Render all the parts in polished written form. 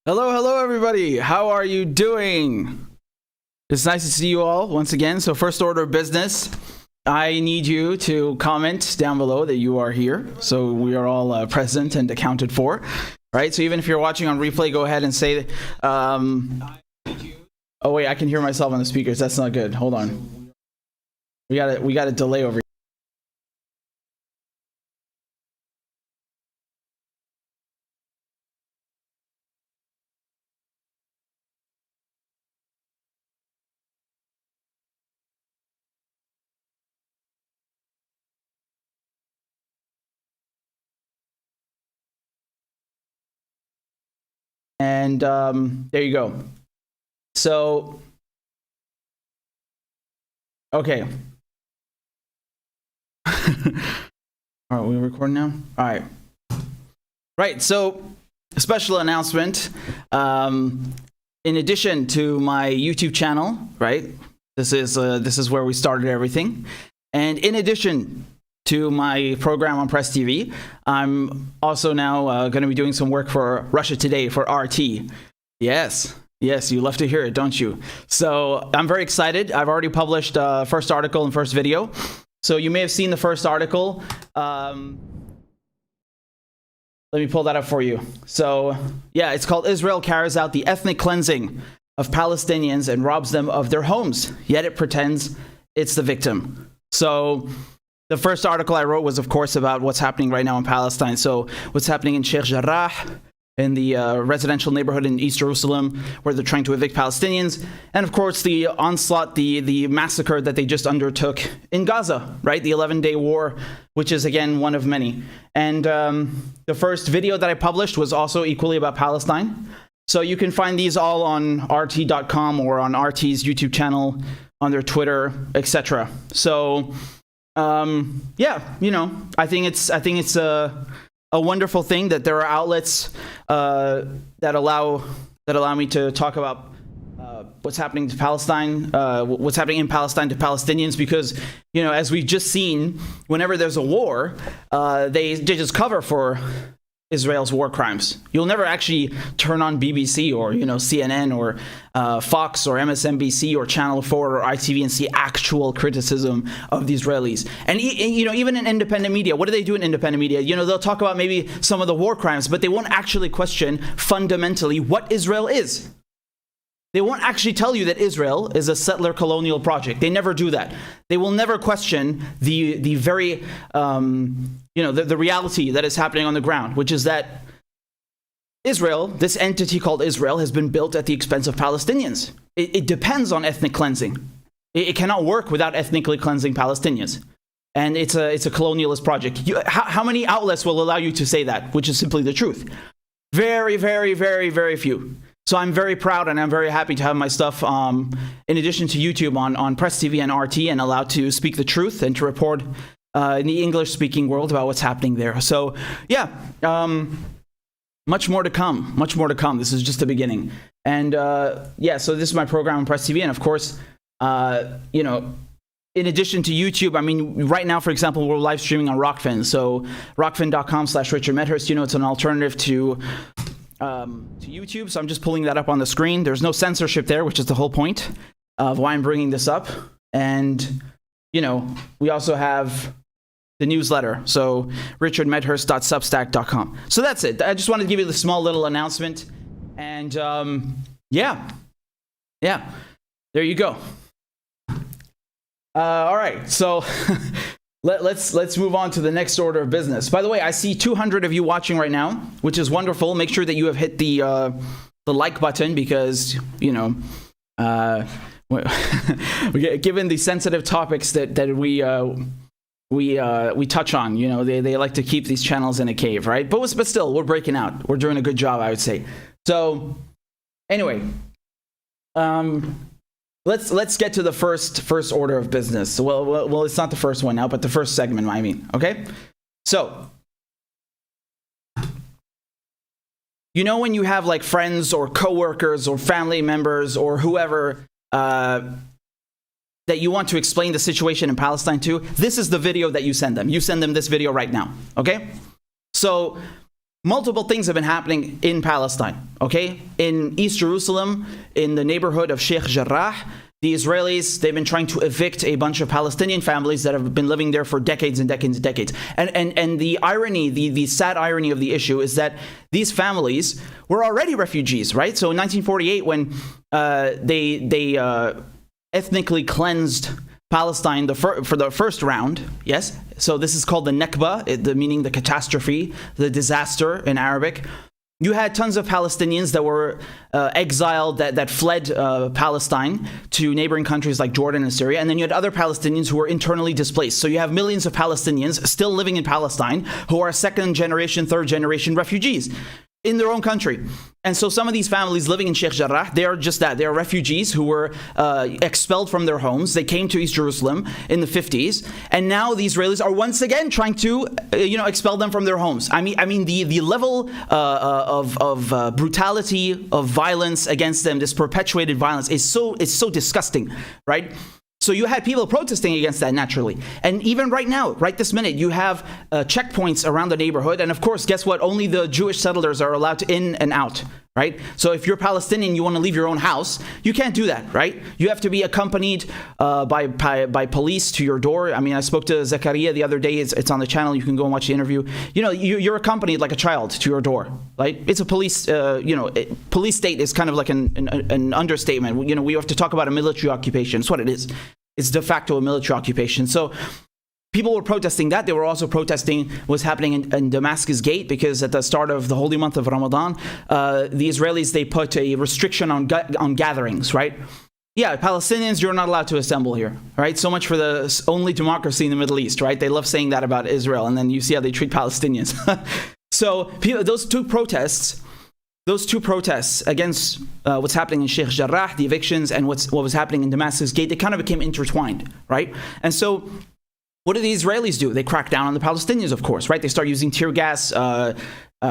Hello, hello, everybody. How are you doing? It's nice to see you all once again. So first order of business, I need you to comment down below that you are here. So we are all present and accounted for, right? So even if you're watching on replay, go ahead and say, oh wait, I can hear myself on the speakers. That's not good. Hold on. We got a delay over here. And there you go. So, okay. Are we recording now? All right. Right. So, a special announcement. In addition to my YouTube channel, right? This is where we started everything. And in addition to my program on Press TV, I'm also now going to be doing some work for Russia Today, for RT. Yes, you love to hear it, don't you? So I'm very excited. I've already published first article and first video. So you may have seen the first article. Let me pull that up for you. So yeah, it's called Israel Carries Out the Ethnic Cleansing of Palestinians and Robs Them of Their Homes, Yet It Pretends It's the Victim. So the first article I wrote was, of course, about what's happening right now in Palestine. So what's happening in Sheikh Jarrah, in the residential neighborhood in East Jerusalem, where they're trying to evict Palestinians. And of course, the onslaught, the massacre that they just undertook in Gaza, right? The 11-day war, which is, again, one of many. And the first video that I published was also equally about Palestine. So you can find these all on RT.com or on RT's YouTube channel, on their Twitter, etc. So yeah, you know, I think it's a wonderful thing that there are outlets that allow me to talk about what's happening to Palestine, what's happening in Palestine to Palestinians, because, you know, as we've just seen, whenever there's a war, they just cover for Israel's war crimes. You'll never actually turn on BBC or, you know, CNN or Fox or MSNBC or Channel 4 or ITV and see actual criticism of the Israelis. And, you know, even in independent media, what do they do in independent media? You know, they'll talk about maybe some of the war crimes, but they won't actually question fundamentally what Israel is. They won't actually tell you that Israel is a settler colonial project. They never do that. They will never question the very, you know, the reality that is happening on the ground, which is that Israel, this entity called Israel, has been built at the expense of Palestinians. It depends on ethnic cleansing. It cannot work without ethnically cleansing Palestinians. And it's a colonialist project. How many outlets will allow you to say that, which is simply the truth? Very, very, very, very few. So I'm very proud and I'm very happy to have my stuff, in addition to YouTube, on Press TV and RT, and allowed to speak the truth and to report in the English-speaking world about what's happening there. So yeah, much more to come. Much more to come. This is just the beginning. And yeah, so this is my program on Press TV, and of course, you know, in addition to YouTube, I mean, right now, for example, we're live streaming on Rockfin. So rockfin.com/RichardMedhurst. You know, it's an alternative to YouTube, so I'm just pulling that up on the screen. There's no censorship there, which is the whole point of why I'm bringing this up. And, you know, we also have the newsletter, so richardmedhurst.substack.com. So that's it. I just wanted to give you the small little announcement. And yeah, there you go. All right, so Let's move on to the next order of business. By the way, I see 200 of you watching right now, which is wonderful. Make sure that you have hit the like button, because, you know, given the sensitive topics that we touch on, you know, they like to keep these channels in a cave, right? But still, we're breaking out. We're doing a good job, I would say. So anyway, Let's get to the first order of business. Well, it's not the first one now, but the first segment, I mean, okay? So, you know, when you have like friends or coworkers or family members or whoever that you want to explain the situation in Palestine to, this is the video that you send them. You send them this video right now, okay? So multiple things have been happening in Palestine, okay? In East Jerusalem, in the neighborhood of Sheikh Jarrah, the Israelis, they've been trying to evict a bunch of Palestinian families that have been living there for decades and decades and decades. And the irony, the sad irony of the issue is that these families were already refugees, right? So in 1948, when they ethnically cleansed Palestine for the first round, yes? So this is called the Nakba, meaning the catastrophe, the disaster in Arabic. You had tons of Palestinians that were exiled, that fled Palestine to neighboring countries like Jordan and Syria. And then you had other Palestinians who were internally displaced. So you have millions of Palestinians still living in Palestine who are second generation, third generation refugees in their own country. And so some of these families living in Sheikh Jarrah, they are just that. They are refugees who were expelled from their homes. They came to East Jerusalem in the 50s. And now the Israelis are once again trying to, expel them from their homes. I mean, the level of brutality, of violence against them, this perpetuated violence is so disgusting, right? So you had people protesting against that naturally. And even right now, right this minute, you have checkpoints around the neighborhood. And of course, guess what? Only the Jewish settlers are allowed to in and out, right? So if you're Palestinian, you want to leave your own house, you can't do that, right? You have to be accompanied by police to your door. I mean, I spoke to Zakaria the other day. It's on the channel. You can go and watch the interview. You're accompanied like a child to your door, right? It's a police, police state is kind of like an understatement. We have to talk about a military occupation. It's what it is. It's de facto a military occupation. So people were protesting that. They were also protesting what's happening in Damascus Gate, because at the start of the holy month of Ramadan, the Israelis, they put a restriction on gatherings, right? Yeah, Palestinians, you're not allowed to assemble here, right? So much for the only democracy in the Middle East, right? They love saying that about Israel, and then you see how they treat Palestinians. So those two protests against what's happening in Sheikh Jarrah, the evictions, and what was happening in Damascus Gate, they kind of became intertwined, right? And so what do the Israelis do? They crack down on the Palestinians, of course, right? They start using tear gas,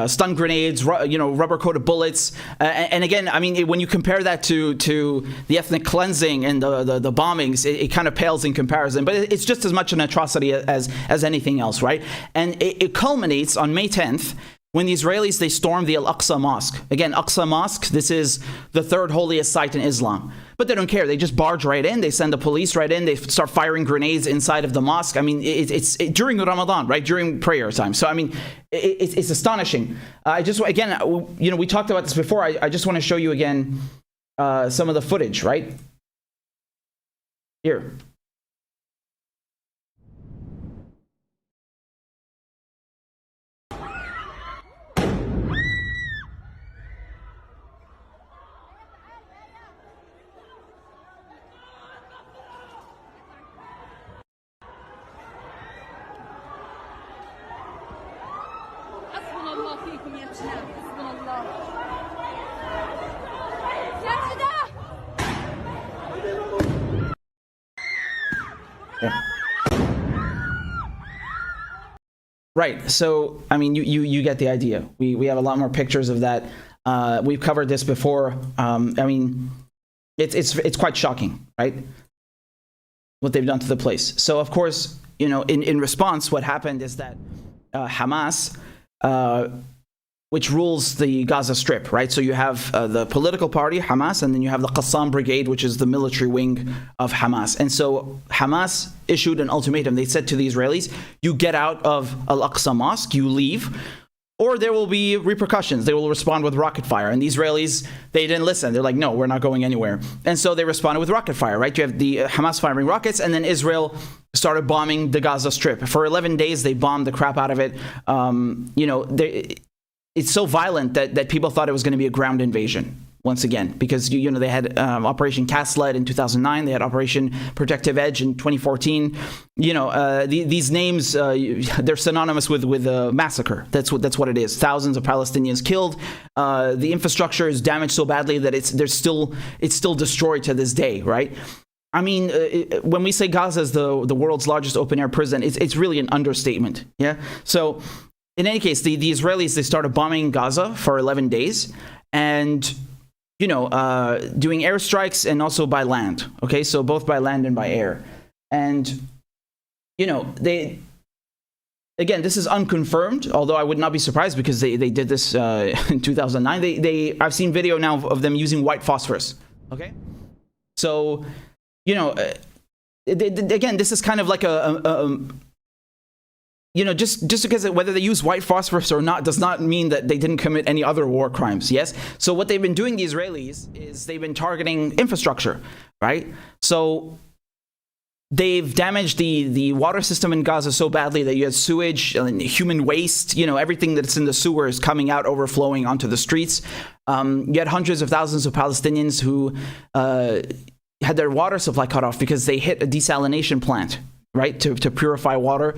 stun grenades, rubber-coated bullets. And again, I mean, when you compare that to the ethnic cleansing and the bombings, it kind of pales in comparison. But it's just as much an atrocity as anything else, right? And it culminates on May 10th, when the Israelis, they stormed the Al-Aqsa Mosque. Again, Aqsa Mosque, this is the third holiest site in Islam. But they don't care. They just barge right in. They send the police right in. They start firing grenades inside of the mosque. I mean, it's during Ramadan, right? During prayer time. So, I mean, it's astonishing. We talked about this before. I just want to show you again some of the footage, right? Here. Yeah. Right. So, I mean, you get the idea. We have a lot more pictures of that. We've covered this before. I mean, it's quite shocking, right? What they've done to the place. So, of course, in response, what happened is that Hamas, which rules the Gaza Strip, right? So you have the political party, Hamas, and then you have the Qassam Brigade, which is the military wing of Hamas. And so Hamas issued an ultimatum. They said to the Israelis, you get out of Al-Aqsa Mosque, you leave, or there will be repercussions. They will respond with rocket fire. And the Israelis, they didn't listen. They're like, no, we're not going anywhere. And so they responded with rocket fire, right? You have the Hamas firing rockets, and then Israel started bombing the Gaza Strip. For 11 days, they bombed the crap out of it. It's so violent that people thought it was going to be a ground invasion once again, because they had Operation Cast Lead in 2009, they had Operation Protective Edge in 2014. These names, they're synonymous with massacre. That's what it is. Thousands of Palestinians killed. The infrastructure is damaged so badly that it's still destroyed to this day, right? I mean, when we say Gaza is the world's largest open air prison, it's really an understatement. Yeah. So, in any case, the Israelis, they started bombing Gaza for 11 days and, doing airstrikes and also by land. Okay, so both by land and by air. And, again, this is unconfirmed, although I would not be surprised because they did this in 2009. I've seen video now of them using white phosphorus. Okay, so again, this is kind of like just because whether they use white phosphorus or not does not mean that they didn't commit any other war crimes. Yes. So what they've been doing, the Israelis, is they've been targeting infrastructure, right? So they've damaged the water system in Gaza so badly that you had sewage and human waste, everything that's in the sewer is coming out, overflowing onto the streets. You had hundreds of thousands of Palestinians who had their water supply cut off because they hit a desalination plant, right, to purify water.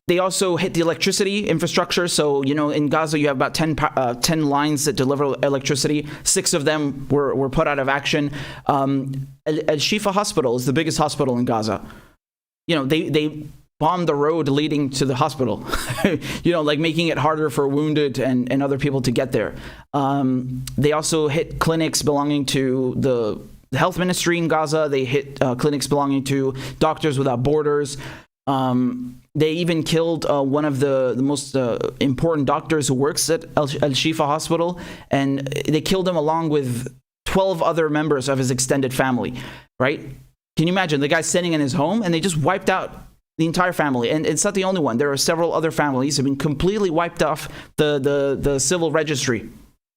They also hit the electricity infrastructure. So, in Gaza, you have about 10 lines that deliver electricity. 6 of them were put out of action. Al-Shifa Hospital is the biggest hospital in Gaza. They bombed the road leading to the hospital, like making it harder for wounded and other people to get there. They also hit clinics belonging to the health ministry in Gaza. They hit clinics belonging to Doctors Without Borders. They even killed one of the most important doctors who works at Al-Shifa Hospital, and they killed him along with 12 other members of his extended family, right? Can you imagine? The guy's sitting in his home, and they just wiped out the entire family. And it's not the only one. There are several other families who have been completely wiped off the civil registry.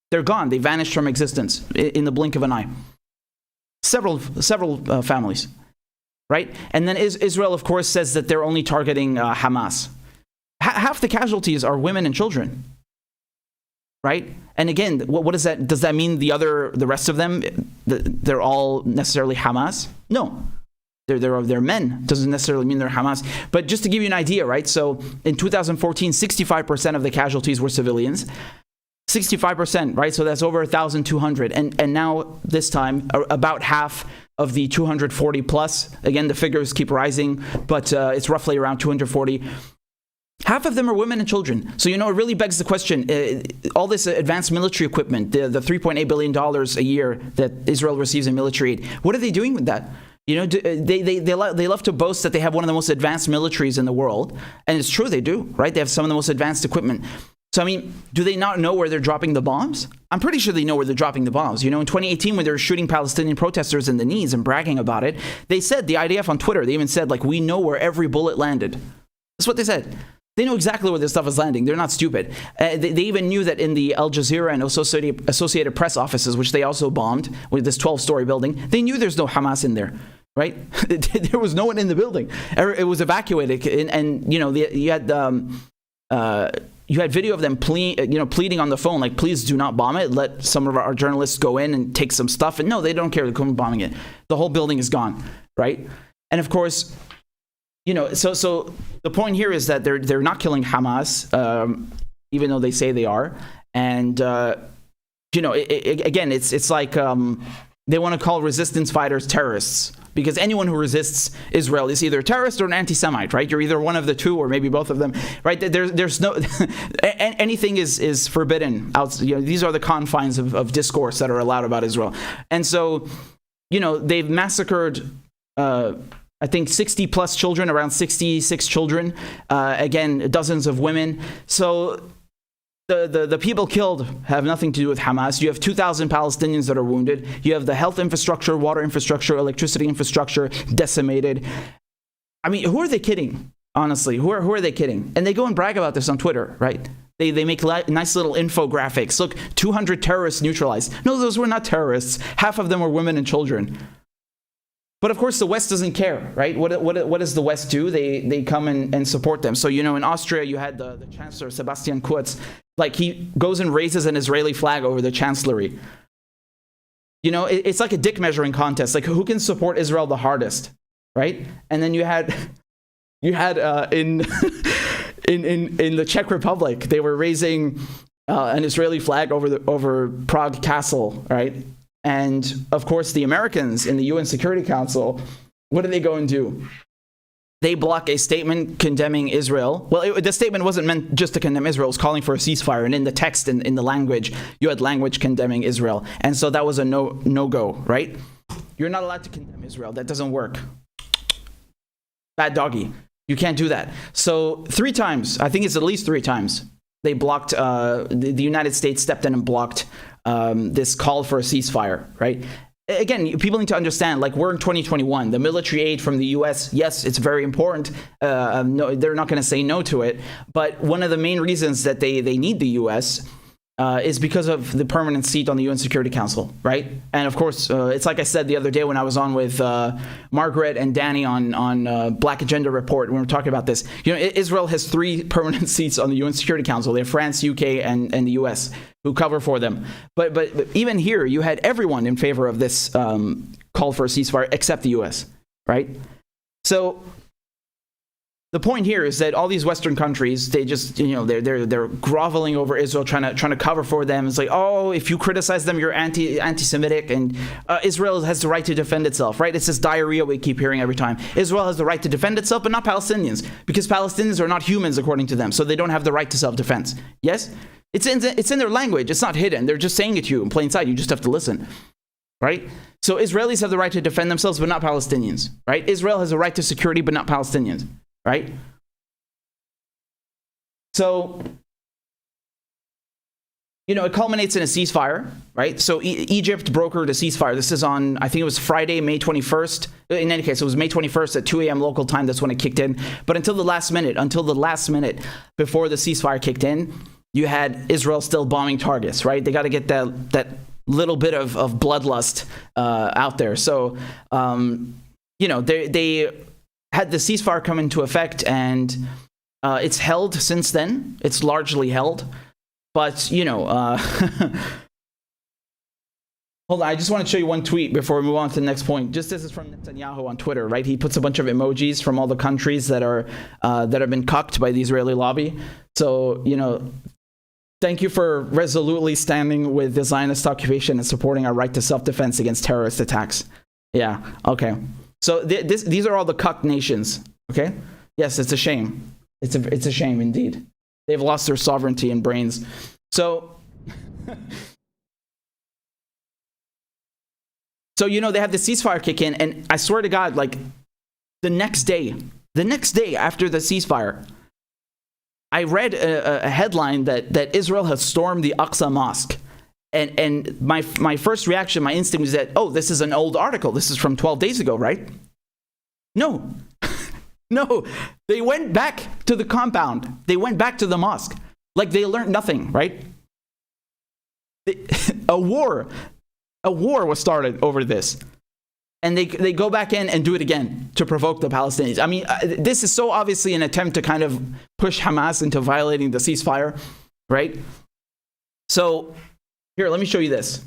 They're gone. They vanished from existence in the blink of an eye. Several families. Right? And then Israel, of course, says that they're only targeting Hamas. Half the casualties are women and children. Right? And again, what is that? Does that mean the rest of them, they're all necessarily Hamas? No. They're men. Doesn't necessarily mean they're Hamas. But just to give you an idea, right? So in 2014, 65% of the casualties were civilians. 65%, right? So that's over 1,200. And now, this time, about half of the 240 plus, again, the figures keep rising, but it's roughly around 240. Half of them are women and children. So, it really begs the question, all this advanced military equipment, the $3.8 billion a year that Israel receives in military aid, what are they doing with that? They love to boast that they have one of the most advanced militaries in the world. And it's true, they do, right? They have some of the most advanced equipment. So, do they not know where they're dropping the bombs? I'm pretty sure they know where they're dropping the bombs. In 2018, when they were shooting Palestinian protesters in the knees and bragging about it, they said, the IDF on Twitter, they even said, we know where every bullet landed. That's what they said. They know exactly where this stuff is landing. They're not stupid. They even knew that in the Al Jazeera and Associated Press offices, which they also bombed with this 12-story building, they knew there's no Hamas in there. Right? There was no one in the building. It was evacuated. And you had video of them pleading on the phone, like, please do not bomb it. Let some of our journalists go in and take some stuff. And no, they don't care. They're bombing it. The whole building is gone, right? And of course, so the point here is that they're not killing Hamas, even though they say they are. And again, it's like they want to call resistance fighters terrorists. Because anyone who resists Israel is either a terrorist or an anti-Semite, right? You're either one of the two or maybe both of them, right? There's no anything is forbidden. These are the confines of discourse that are allowed about Israel. And so, they've massacred, I think, 60 plus children, around 66 children. Again, dozens of women. So the people killed have nothing to do with Hamas. You have 2,000 Palestinians that are wounded. You have the health infrastructure, water infrastructure, electricity infrastructure decimated. Who are they kidding? Honestly, who are they kidding? And they go and brag about this on Twitter, right? They make nice little infographics. Look, 200 terrorists neutralized. No, those were not terrorists. Half of them were women and children. But of course, the West doesn't care, right? What does the West do? They come and support them. So, in Austria, you had the Chancellor, Sebastian Kurz. He goes and raises an Israeli flag over the chancellery. It's like a dick measuring contest. Who can support Israel the hardest, right? And then you had in the Czech Republic, they were raising an Israeli flag over Prague Castle, right? And of course, the Americans in the UN Security Council, what do they go and do? They block a statement condemning Israel. Well, the statement wasn't meant just to condemn Israel. It was calling for a ceasefire. And in the text, in the language, you had language condemning Israel. And so that was a no-go, right? You're not allowed to condemn Israel. That doesn't work. Bad doggy. You can't do that. So 3 times, I think it's at least 3 times, they blocked, the United States stepped in and blocked this call for a ceasefire, right? Again, people need to understand, like, we're in 2021. The military aid from the U.S., yes, it's very important. No, they're not going to say no to it. But one of the main reasons that they need the U.S. Is because of the permanent seat on the UN Security Council, right? And of course, it's like I said the other day when I was on with Margaret and Danny on Black Agenda Report, when we were talking about this. You know, Israel has 3 permanent seats on the UN Security Council. They have France, UK, and the US who cover for them. But even here, you had everyone in favor of this call for a ceasefire except the US, right? So the point here is that all these Western countries, they just, you know, they're groveling over Israel, trying to cover for them. It's like, oh, if you criticize them, you're anti-Semitic, and Israel has the right to defend itself, right? It's this diarrhea we keep hearing every time. Israel has the right to defend itself, but not Palestinians, because Palestinians are not humans according to them, so they don't have the right to self-defense. Yes, it's in their language. It's not hidden. They're just saying it to you in plain sight. You just have to listen, right? So Israelis have the right to defend themselves, but not Palestinians, right? Israel has a right to security, but not Palestinians. Right? So, you know, it culminates in a ceasefire, right? So Egypt brokered a ceasefire. This is on, I think it was Friday, May 21st. In any case, it was May 21st at 2 a.m. local time. That's when it kicked in. But until the last minute before the ceasefire kicked in, you had Israel still bombing targets, right? They got to get that little bit of bloodlust out there. So, you know, they had the ceasefire come into effect, and it's held since then. It's largely held. But, you know, hold on, I just want to show you one tweet before we move on to the next point. Just this is from Netanyahu on Twitter, right? He puts a bunch of emojis from all the countries that have been cucked by the Israeli lobby. So, you know, thank you for resolutely standing with the Zionist occupation and supporting our right to self-defense against terrorist attacks. Yeah, okay. So these are all the cucked nations, okay? Yes, it's a shame. It's a shame indeed. They've lost their sovereignty and brains. So, you know, they have the ceasefire kick in, and I swear to God, like, the next day after the ceasefire, I read a headline that Israel has stormed the Aqsa Mosque. And my first reaction, my instinct was that, oh, this is an old article. This is from 12 days ago, right? No. No. They went back to the compound. They went back to the mosque. Like they learned nothing, right? A war was started over this. And they go back in and do it again to provoke the Palestinians. I mean, this is so obviously an attempt to kind of push Hamas into violating the ceasefire, right? So, here, let me show you this.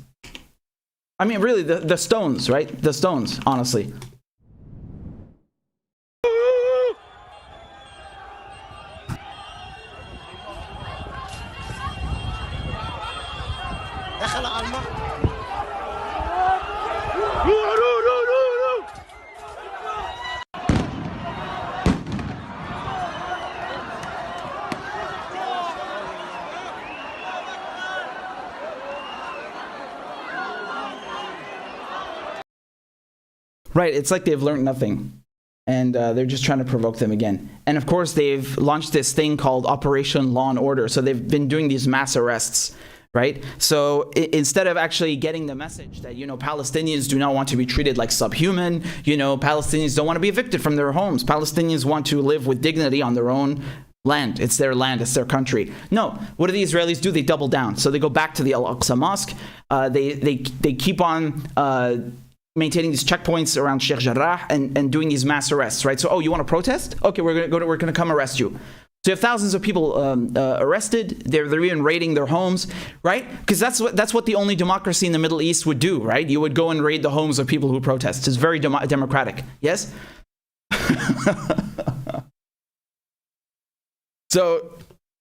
I mean, really, the stones, right? The stones, honestly. Right, it's like they've learned nothing, and they're just trying to provoke them again. And of course, they've launched this thing called Operation Law and Order. So they've been doing these mass arrests, right? So instead of actually getting the message that, you know, Palestinians do not want to be treated like subhuman, you know, Palestinians don't want to be evicted from their homes. Palestinians want to live with dignity on their own land. It's their land, it's their country. No, what do the Israelis do? They double down. So they go back to the Al-Aqsa Mosque. They keep on maintaining these checkpoints around Sheikh Jarrah and doing these mass arrests, right? So, oh, you want to protest? Okay, we're gonna come arrest you. So you have thousands of people arrested. They're even raiding their homes, right? Because that's what the only democracy in the Middle East would do, right? You would go and raid the homes of people who protest. It's very democratic. Yes. So,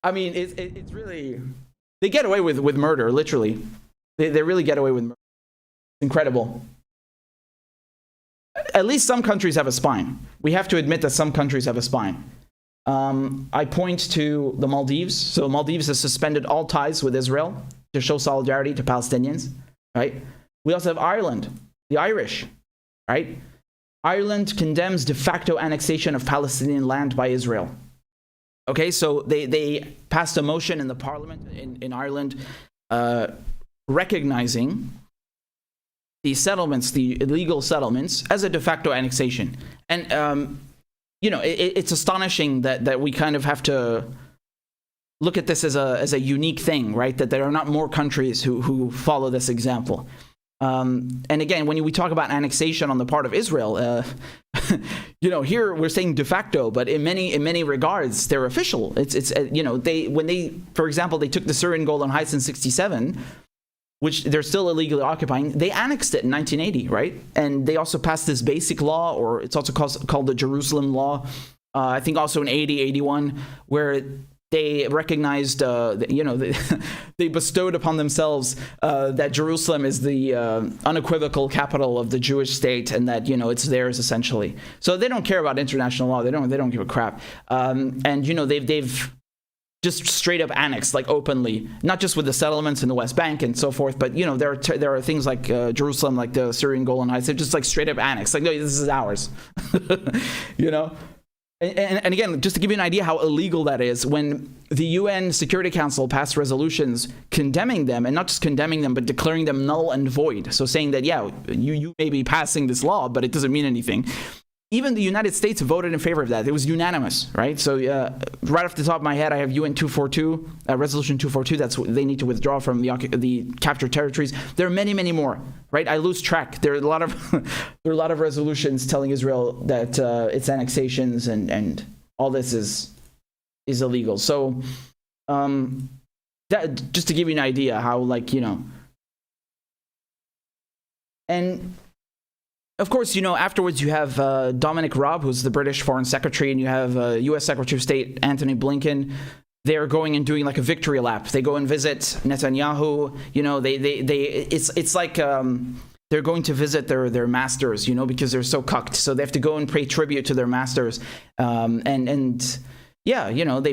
I mean, it's really, they get away with murder, literally. They really get away with murder. Incredible. At least some countries have a spine. We have to admit that some countries have a spine. I point to the Maldives. So Maldives has suspended all ties with Israel to show solidarity to Palestinians, right? We also have Ireland, the Irish, right? Ireland condemns de facto annexation of Palestinian land by Israel. Okay, so they passed a motion in the parliament in Ireland recognizing the settlements, the illegal settlements, as a de facto annexation. And, it's astonishing that we kind of have to look at this as a unique thing, right? That there are not more countries who follow this example. And again, when we talk about annexation on the part of Israel, here we're saying de facto, but in many regards, they're official. For example, they took the Syrian Golan Heights in 1967, which they're still illegally occupying. They annexed it in 1980, right? And they also passed this basic law, or it's also called the Jerusalem Law, I think also in 80, 81, where they recognized, they bestowed upon themselves that Jerusalem is the unequivocal capital of the Jewish state, and that it's theirs essentially. So they don't care about international law. They don't give a crap. And they've just straight up annexed, like openly, not just with the settlements in the West Bank and so forth, but there are things like Jerusalem, like the Syrian Golan Heights. They're just like straight up annexed. Like, no, this is ours. And again, just to give you an idea how illegal that is, when the UN Security Council passed resolutions condemning them, and not just condemning them, but declaring them null and void. So saying that, yeah, you may be passing this law, but it doesn't mean anything. Even the United States voted in favor of that. It was unanimous, right? So right off the top of my head, I have UN 242, Resolution 242. That's what they need to withdraw from the captured territories. There are many, many more, right? I lose track. There are a lot of resolutions telling Israel that its annexations and all this is illegal. So that just to give you an idea how, and of course, afterwards you have Dominic Raab, who's the British Foreign Secretary, and you have U.S. Secretary of State Antony Blinken. They're going and doing like a victory lap. They go and visit Netanyahu. It's like they're going to visit their masters, because they're so cucked. So they have to go and pay tribute to their masters. They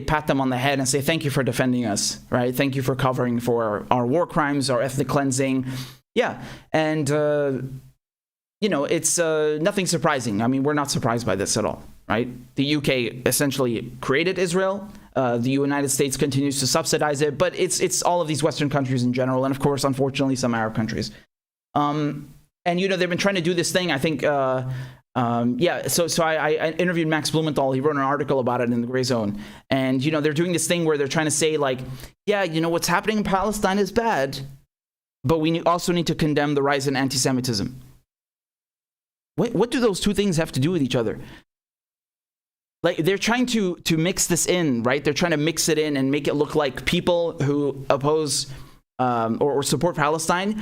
pat them on the head and say, thank you for defending us, right? Thank you for covering for our war crimes, our ethnic cleansing. Yeah, and it's nothing surprising. I mean, we're not surprised by this at all, right? The UK essentially created Israel. The United States continues to subsidize it, but it's all of these Western countries in general, and of course, unfortunately, some Arab countries. And they've been trying to do this thing. I think, So I interviewed Max Blumenthal. He wrote an article about it in the Grayzone, and they're doing this thing where they're trying to say what's happening in Palestine is bad, but we also need to condemn the rise in anti-Semitism. What do those two things have to do with each other? Like, they're trying to mix this in, right? They're trying to mix it in and make it look like people who oppose or support Palestine,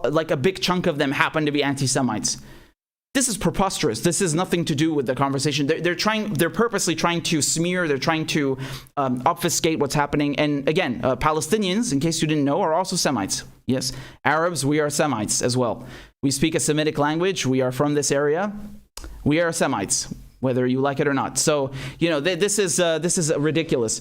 like a big chunk of them happen to be anti-Semites. This is preposterous. This has nothing to do with the conversation. They're purposely trying to smear. They're trying to obfuscate what's happening. And again, Palestinians, in case you didn't know, are also Semites. Yes, Arabs, we are Semites as well. We speak a Semitic language. We are from this area. We are Semites, whether you like it or not. So, this is ridiculous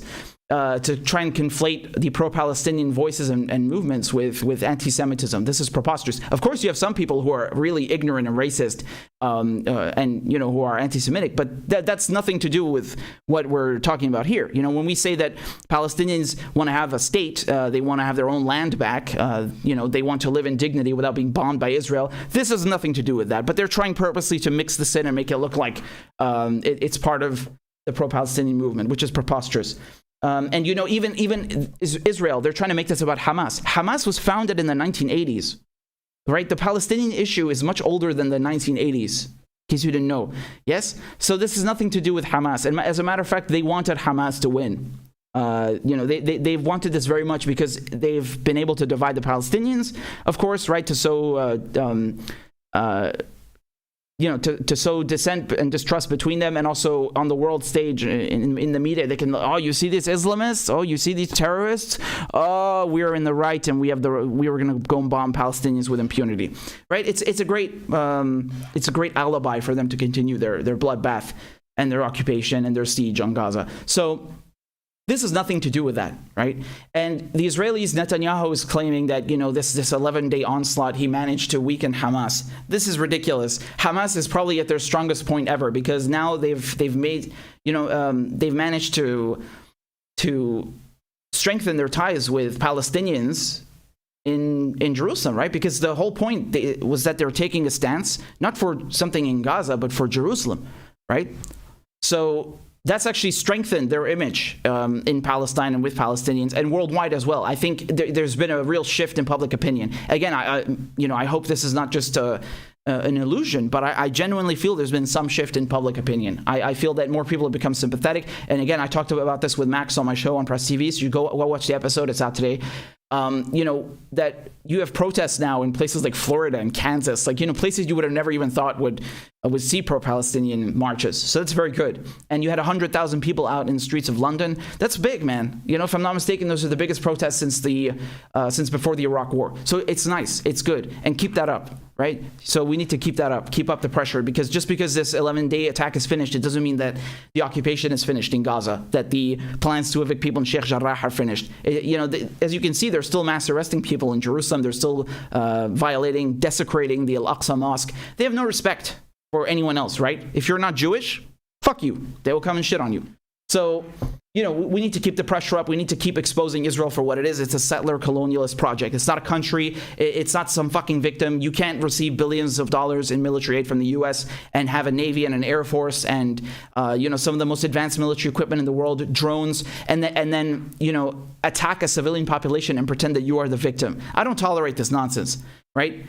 to try and conflate the pro-Palestinian voices and movements with anti-Semitism. This is preposterous. Of course, you have some people who are really ignorant and racist, and who are anti-Semitic, but that's nothing to do with what we're talking about here. When we say that Palestinians want to have a state, they want to have their own land back, they want to live in dignity without being bombed by Israel. This has nothing to do with that, but they're trying purposely to mix this in and make it look like it's part of the pro-Palestinian movement, which is preposterous. And even Israel, they're trying to make this about Hamas. Hamas was founded in the 1980s, right? The Palestinian issue is much older than the 1980s, in case you didn't know. Yes? So this has nothing to do with Hamas. And as a matter of fact, they wanted Hamas to win. They've wanted this very much because they've been able to divide the Palestinians, of course, right? To sow to sow dissent and distrust between them, and also on the world stage in the media, they can, you see these Islamists, you see these terrorists, we are in the right and we were going to go and bomb Palestinians with impunity, right? It's a great alibi for them to continue their bloodbath and their occupation and their siege on Gaza. So This has nothing to do with that, right? And the Israelis, Netanyahu is claiming that, this 11-day onslaught, he managed to weaken Hamas. This is ridiculous. Hamas is probably at their strongest point ever, because now they've made, they've managed to strengthen their ties with Palestinians in Jerusalem, right? Because the whole point was that they were taking a stance, not for something in Gaza, but for Jerusalem, right? So that's actually strengthened their image in Palestine and with Palestinians and worldwide as well. I think there's been a real shift in public opinion. Again, I hope this is not just an illusion, but I genuinely feel there's been some shift in public opinion. I feel that more people have become sympathetic. And again, I talked about this with Max on my show on Press TV, so you go watch the episode. It's out today. That you have protests now in places like Florida and Kansas, places you would have never even thought would see pro-Palestinian marches. So that's very good. And you had 100,000 people out in the streets of London. That's big, man. If I'm not mistaken, those are the biggest protests since before the Iraq War. So it's nice, it's good, and keep that up, right? So we need to keep that up, keep up the pressure, because just because this 11-day attack is finished, it doesn't mean that the occupation is finished in Gaza, that the plans to evict people in Sheikh Jarrah are finished. As you can see, they're still mass arresting people in Jerusalem. They're still desecrating the Al-Aqsa Mosque. They have no respect for anyone else, right? If you're not Jewish, fuck you. They will come and shit on you. So, we need to keep the pressure up. We need to keep exposing Israel for what it is. It's a settler colonialist project. It's not a country. It's not some fucking victim. You can't receive billions of dollars in military aid from the U.S. and have a Navy and an Air Force and, some of the most advanced military equipment in the world, drones, and then attack a civilian population and pretend that you are the victim. I don't tolerate this nonsense, right?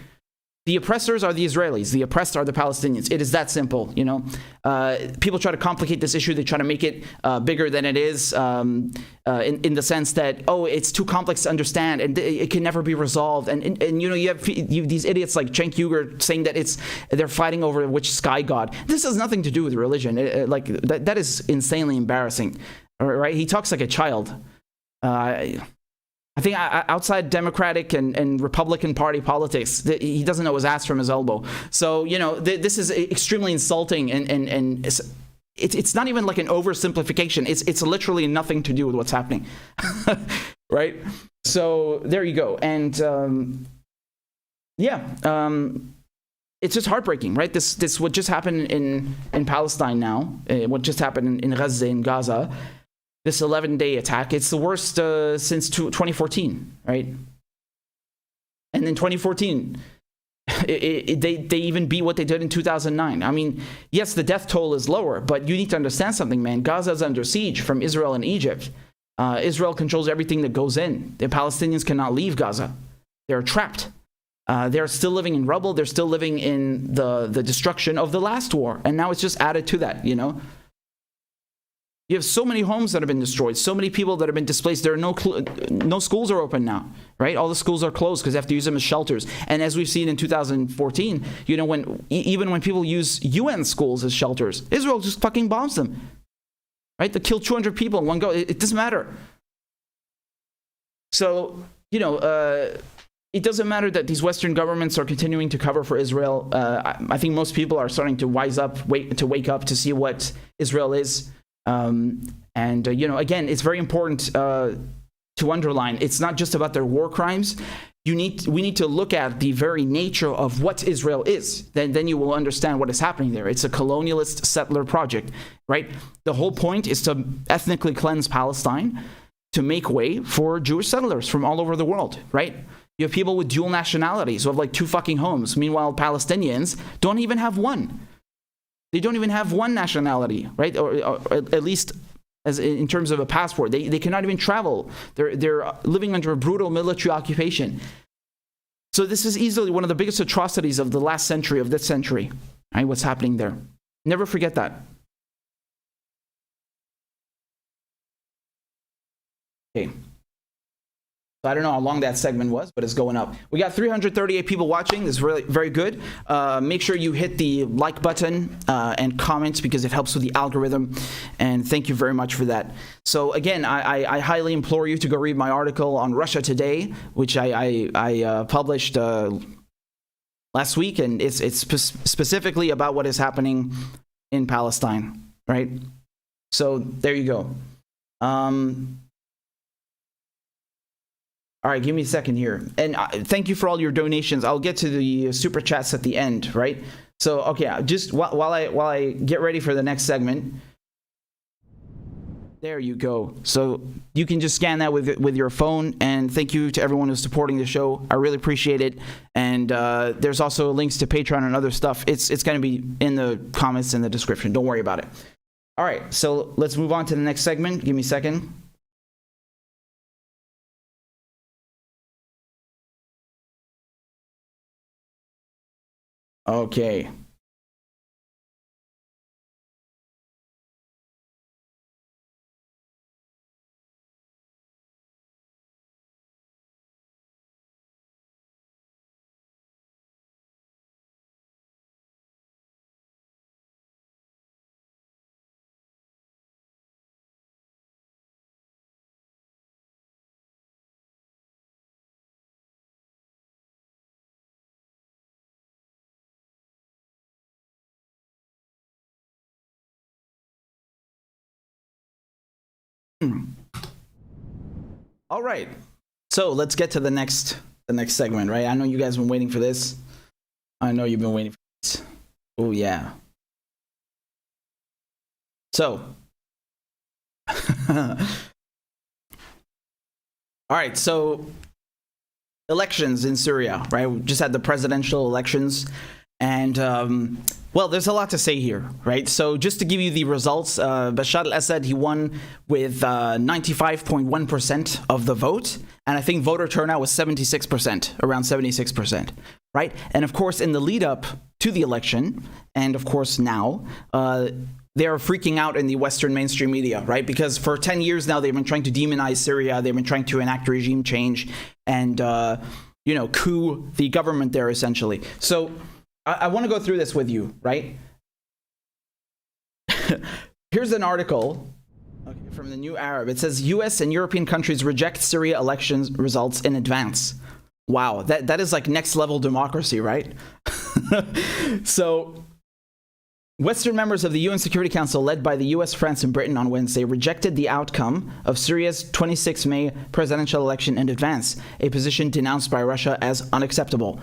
The oppressors are the Israelis. The oppressed are the Palestinians. It is that simple, People try to complicate this issue. They try to make it bigger than it is in the sense that, it's too complex to understand and it can never be resolved. And you have these idiots like Cenk Uygur saying that they're fighting over which sky god. This has nothing to do with religion. That is insanely embarrassing, right? He talks like a child. I think outside Democratic and Republican Party politics, he doesn't know his ass from his elbow. So, this is extremely insulting, and it's not even like an oversimplification. It's literally nothing to do with what's happening, right? So there you go. And it's just heartbreaking, right? This what just happened in Palestine now, what just happened in Gaza, this 11-day attack, it's the worst since 2014, right? And in 2014, they even beat what they did in 2009. I mean, yes, the death toll is lower, but you need to understand something, man. Gaza is under siege from Israel and Egypt. Israel controls everything that goes in. The Palestinians cannot leave Gaza. They're trapped. They're still living in rubble. They're still living in the destruction of the last war. And now it's just added to that, You have so many homes that have been destroyed, so many people that have been displaced. There are no schools are open now, right? All the schools are closed because they have to use them as shelters. And as we've seen in 2014, even when people use UN schools as shelters, Israel just fucking bombs them, right? They kill 200 people in one go. It doesn't matter. So, it doesn't matter that these Western governments are continuing to cover for Israel. I think most people are starting to wake up to see what Israel is. Again, it's very important to underline, it's not just about their war crimes. We need to look at the very nature of what Israel is. Then you will understand what is happening there. It's a colonialist settler project, right? The whole point is to ethnically cleanse Palestine to make way for Jewish settlers from all over the world, right? You have people with dual nationalities who have like 2 fucking homes. Meanwhile, Palestinians don't even have one. They don't even have one nationality, right? Or at least as in terms of a passport. They cannot even travel. They're living under a brutal military occupation. So this is easily one of the biggest atrocities of the last century, of this century, right? What's happening there. Never forget that. Okay. So I don't know how long that segment was, but it's going up. We got 338 people watching. This is really very good. Make sure you hit the like button and comment because it helps with the algorithm. And thank you very much for that. So again, I highly implore you to go read my article on Russia Today, which I published last week, and it's specifically about what is happening in Palestine, right? So there you go. All right, give me a second here. And thank you for all your donations. I'll get to the super chats at the end, right? So, okay, just while I get ready for the next segment. There you go. So you can just scan that with your phone. And thank you to everyone who's supporting the show. I really appreciate it. And there's also links to Patreon and other stuff. It's going to be in the comments in the description. Don't worry about it. All right, so let's move on to the next segment. Give me a second. Okay. All right, so let's get to the next segment, right? I know you guys have been waiting for this. I know you've been waiting for this. Oh yeah. So, all right. So, elections in Syria, right? We just had the presidential elections. And, well, there's a lot to say here, right? So just to give you the results, Bashar al-Assad, he won with 95.1% of the vote. And I think voter turnout was 76%, around 76%, right? And of course, in the lead up to the election, and of course now, they are freaking out in the Western mainstream media, right? Because for 10 years now, they've been trying to demonize Syria. They've been trying to enact regime change and, coup the government there, essentially. So I want to go through this with you, right? Here's an article from the New Arab. It says, U.S. and European countries reject Syria elections results in advance. Wow, that is like next level democracy, right? So, Western members of the UN Security Council, led by the US, France, and Britain on Wednesday, rejected the outcome of Syria's 26 May presidential election in advance, a position denounced by Russia as unacceptable.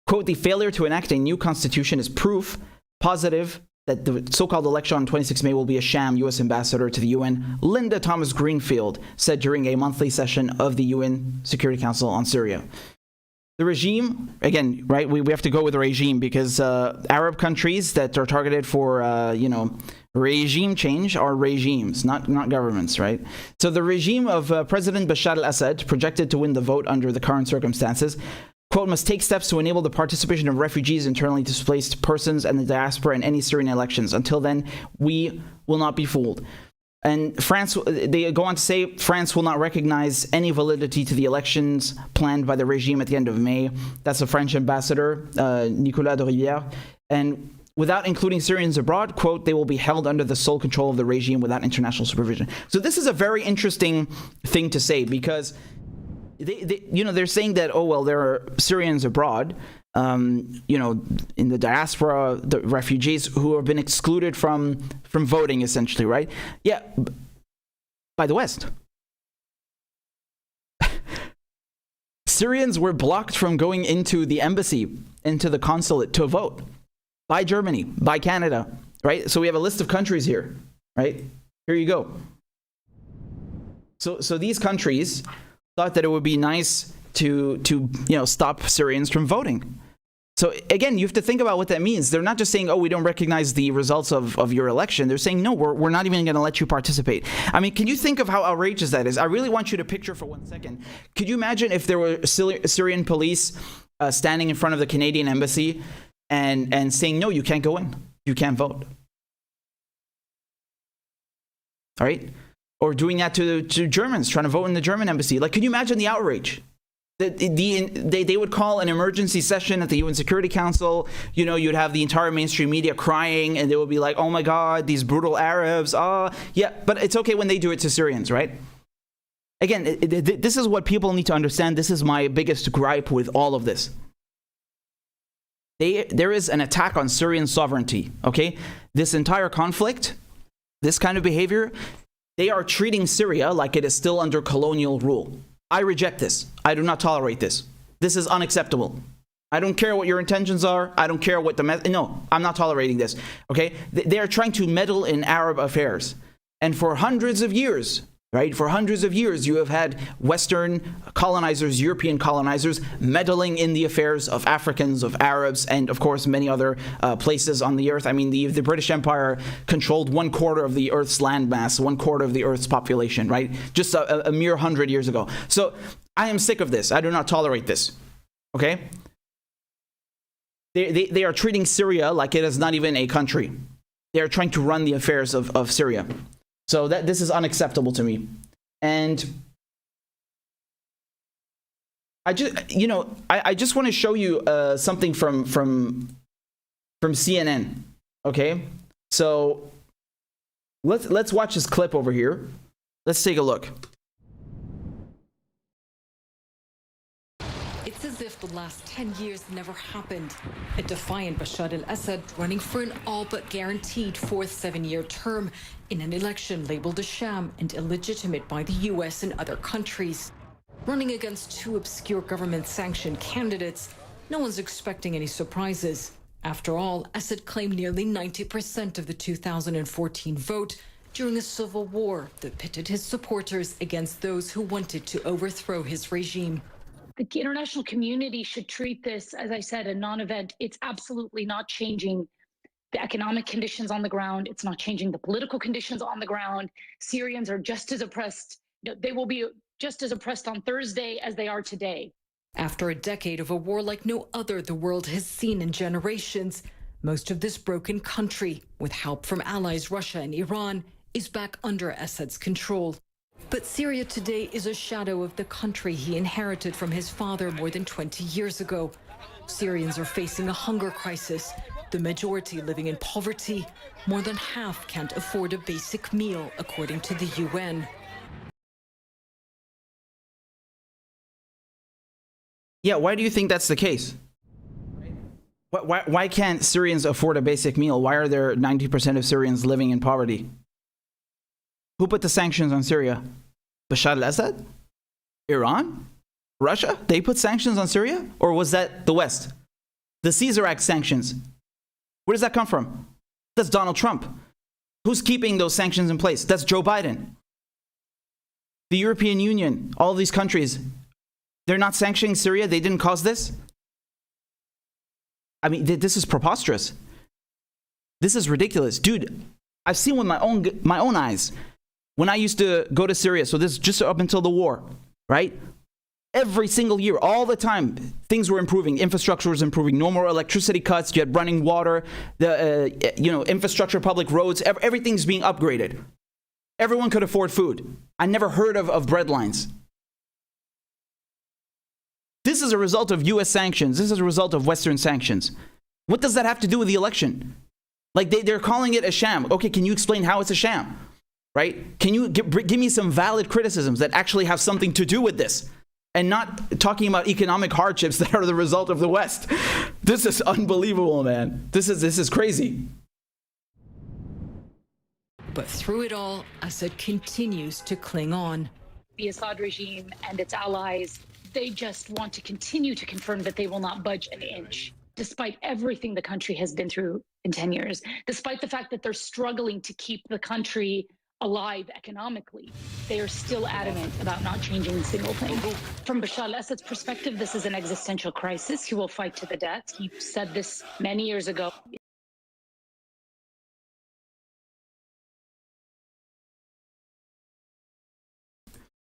Quote, the failure to enact a new constitution is proof positive that the so-called election on 26 May will be a sham, U.S. Ambassador to the UN, Linda Thomas-Greenfield, said during a monthly session of the UN Security Council on Syria. The regime, again, right, we have to go with the regime because Arab countries that are targeted for, regime change are regimes, not governments, right? So the regime of President Bashar al-Assad, projected to win the vote under the current circumstances, quote, must take steps to enable the participation of refugees, internally displaced persons, and the diaspora in any Syrian elections. Until then, we will not be fooled. And France, they go on to say, France will not recognize any validity to the elections planned by the regime at the end of May. That's the French ambassador, Nicolas Dore. And without including Syrians abroad, quote, they will be held under the sole control of the regime without international supervision. So this is a very interesting thing to say because they're saying that, oh, well, there are Syrians abroad, in the diaspora, the refugees who have been excluded from voting, essentially, right? Yeah, by the West. Syrians were blocked from going into the embassy, into the consulate to vote by Germany, by Canada, right? So we have a list of countries here, right? Here you go. So these countries thought that it would be nice to stop Syrians from voting. So again, you have to think about what that means. They're not just saying, oh, we don't recognize the results of your election. They're saying, no, we're not even going to let you participate. I mean, can you think of how outrageous that is? I really want you to picture for 1 second. Could you imagine if there were Syrian police standing in front of the Canadian embassy and saying, no, you can't go in. You can't vote. All right? Or doing that to Germans, trying to vote in the German embassy. Like, could you imagine the outrage? They would call an emergency session at the UN Security Council. You'd have the entire mainstream media crying, and they would be like, oh my God, these brutal Arabs. Yeah, but it's okay when they do it to Syrians, right? Again, this is what people need to understand. This is my biggest gripe with all of this. There is an attack on Syrian sovereignty, okay? This entire conflict, this kind of behavior, They are treating Syria like it is still under colonial rule. I reject this. I do not tolerate this. This is unacceptable. I don't care what your intentions are. I don't care what no, I'm not tolerating this. Okay? They are trying to meddle in Arab affairs. And for hundreds of years, right? For hundreds of years, you have had Western colonizers, European colonizers, meddling in the affairs of Africans, of Arabs, and of course, many other places on the earth. I mean, the British Empire controlled 1/4 of the Earth's landmass, 1/4 of the Earth's population, right? Just a mere 100 years ago. So I am sick of this. I do not tolerate this. Okay? They are treating Syria like it is not even a country. They are trying to run the affairs of Syria. So this is unacceptable to me. And I just want to show you something from CNN. Okay? So let's watch this clip over here. Let's take a look. It's as if the last 10 years never happened. A defiant Bashar al-Assad running for an all but guaranteed fourth 7-year term in an election labeled a sham and illegitimate by the US and other countries. Running against two obscure government-sanctioned candidates, no one's expecting any surprises. After all, Assad claimed nearly 90% of the 2014 vote during a civil war that pitted his supporters against those who wanted to overthrow his regime. The international community should treat this, as I said, a non-event. It's absolutely not changing the economic conditions on the ground. It's not changing the political conditions on the ground. Syrians are just as oppressed. They will be just as oppressed on Thursday as they are today. After a decade of a war like no other the world has seen in generations, most of this broken country, with help from allies Russia and Iran, is back under Assad's control. But Syria today is a shadow of the country he inherited from his father more than 20 years ago. Syrians are facing a hunger crisis, the majority living in poverty. More than half can't afford a basic meal, according to the UN. Yeah, why do you think that's the case? Why can't Syrians afford a basic meal? Why are there 90% of Syrians living in poverty? Who put the sanctions on Syria? Bashar al-Assad? Iran? Russia? They put sanctions on Syria? Or was that the West? The Caesar Act sanctions. Where does that come from? That's Donald Trump. Who's keeping those sanctions in place? That's Joe Biden. The European Union, all of these countries, they're not sanctioning Syria? They didn't cause this? I mean, this is preposterous. This is ridiculous. Dude, I've seen with my own eyes. When I used to go to Syria, so this is just up until the war, right? Every single year, all the time, things were improving. Infrastructure was improving. No more electricity cuts. You had running water. The infrastructure, public roads. Everything's being upgraded. Everyone could afford food. I never heard of bread lines. This is a result of U.S. sanctions. This is a result of Western sanctions. What does that have to do with the election? Like they're calling it a sham. Okay, can you explain how it's a sham? Right? Can you give me some valid criticisms that actually have something to do with this? And not talking about economic hardships that are the result of the West. This is unbelievable, man. This is crazy. But through it all, Assad continues to cling on. The Assad regime and its allies, they just want to continue to confirm that they will not budge an inch, despite everything the country has been through in 10 years, despite the fact that they're struggling to keep the country alive economically. They are still adamant about not changing a single thing. From Bashar al-Assad's perspective, this is an existential crisis. He will fight to the death. He said this many years ago.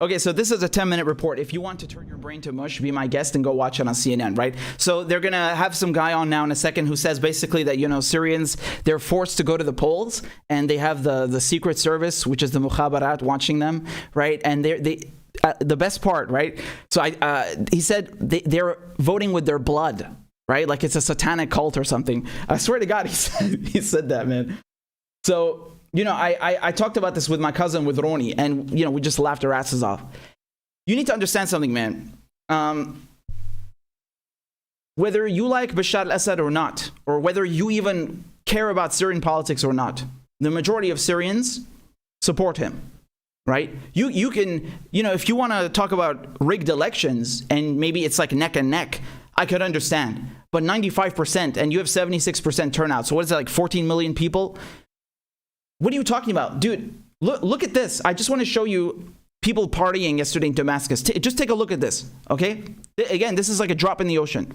Okay, so this is a 10-minute report. If you want to turn your brain to mush, be my guest and go watch it on CNN, right? So they're going to have some guy on now in a second who says basically that, Syrians, they're forced to go to the polls and they have the secret service, which is the mukhabarat, watching them, right? And the best part, right? So he said they're voting with their blood, right? Like it's a satanic cult or something. I swear to God, he said that, man. So... I talked about this with my cousin, with Roni, and, we just laughed our asses off. You need to understand something, man. Whether you like Bashar al-Assad or not, or whether you even care about Syrian politics or not, the majority of Syrians support him. right? You can, if you want to talk about rigged elections and maybe it's like neck and neck, I could understand. But 95% and you have 76% turnout. So what is that, like 14 million people? What are you talking about? Dude, look at this. I just want to show you people partying yesterday in Damascus. Just take a look at this, okay? Again, this is like a drop in the ocean.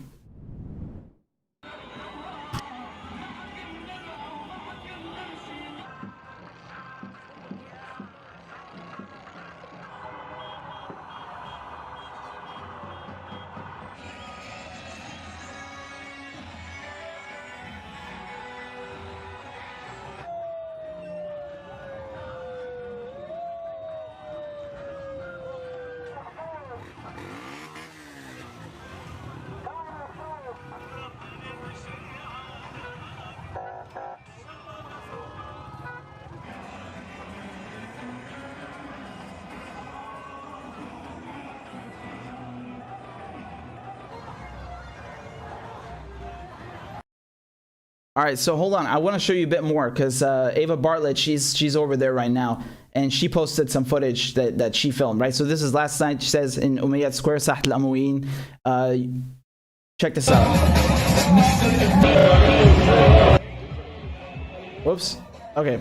All right, so hold on. I want to show you a bit more because Ava Bartlett, she's over there right now, and she posted some footage that she filmed, right? So this is last night. She says in Umayyad Square, Saht al-Amawiyyin. Check this out. Whoops. Okay.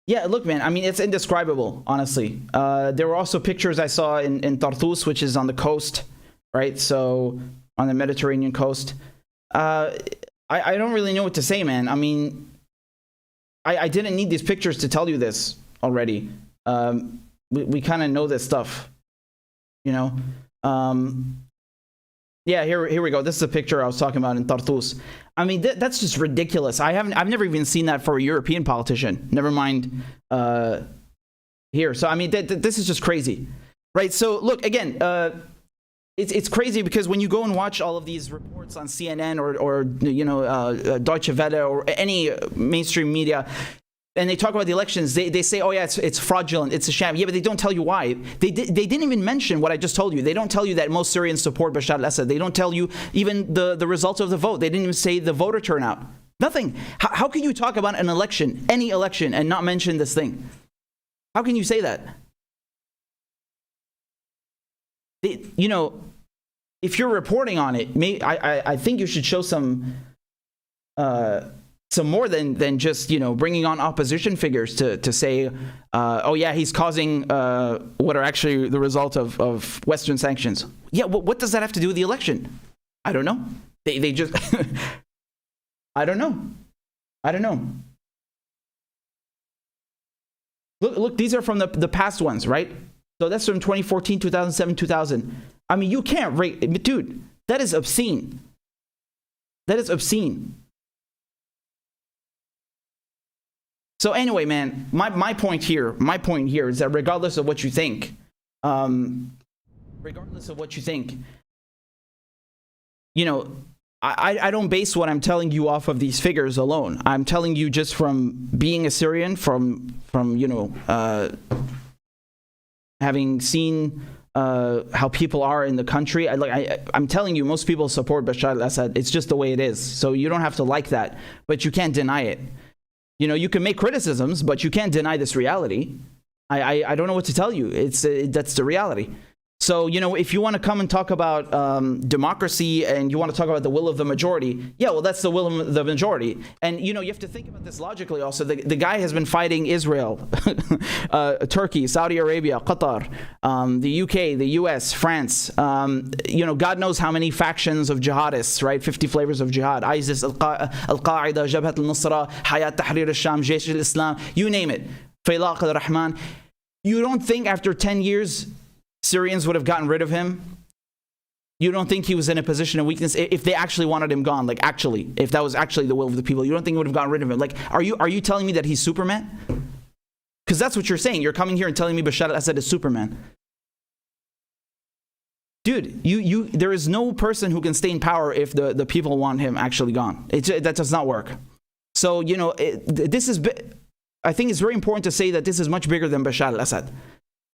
Yeah, look, man, I mean, it's indescribable, honestly. There were also pictures I saw in Tartus, which is on the coast, right? So, on the Mediterranean coast. I don't really know what to say, man. I mean, I didn't need these pictures to tell you this already. We kind of know this stuff, you know? Yeah, here we go. This is a picture I was talking about in Tartus. I mean, that's just ridiculous. I've never even seen that for a European politician. Never mind here. So I mean, this is just crazy, right? So look again. It's crazy because when you go and watch all of these reports on CNN or Deutsche Welle or any mainstream media, and they talk about the elections, they say, oh yeah, it's fraudulent, it's a sham. Yeah, but they don't tell you why. They didn't even mention what I just told you. They don't tell you that most Syrians support Bashar al-Assad. They don't tell you even the results of the vote. They didn't even say the voter turnout. Nothing. How can you talk about an election, any election, and not mention this thing? How can you say that? If you're reporting on it, I think you should show some more than just bringing on opposition figures to say, oh yeah, he's causing what are actually the result of Western sanctions. Yeah, what does that have to do with the election? I don't know. They just I don't know. Look, these are from the past ones, right? So that's from 2014, 2007, 2000. I mean, you can't rate, dude. That is obscene. That is obscene. So anyway, man, my point here is that regardless of what you think, I don't base what I'm telling you off of these figures alone. I'm telling you just from being a Syrian, from having seen how people are in the country. I'm telling you, most people support Bashar al-Assad. It's just the way it is. So you don't have to like that, but you can't deny it. You can make criticisms, but you can't deny this reality. I don't know what to tell you. That's the reality. So, if you want to come and talk about democracy and you want to talk about the will of the majority, yeah, well, that's the will of the majority. And, you have to think about this logically also. The guy has been fighting Israel, Turkey, Saudi Arabia, Qatar, the UK, the US, France, God knows how many factions of jihadists, right? 50 flavors of jihad, ISIS, Al-Qaeda, Jabhat al-Nusra, Hayat Tahrir al-Sham, Jaysh al-Islam, you name it. Faylaq al-Rahman. You don't think after 10 years, Syrians would have gotten rid of him? You don't think he was in a position of weakness if they actually wanted him gone? Like, actually, if that was actually the will of the people, you don't think it would have gotten rid of him? Like, are you telling me that he's Superman? Because that's what you're saying. You're coming here and telling me Bashar al-Assad is Superman. Dude, there is no person who can stay in power if the people want him actually gone. That does not work. So, you know, I think it's very important to say that this is much bigger than Bashar al-Assad.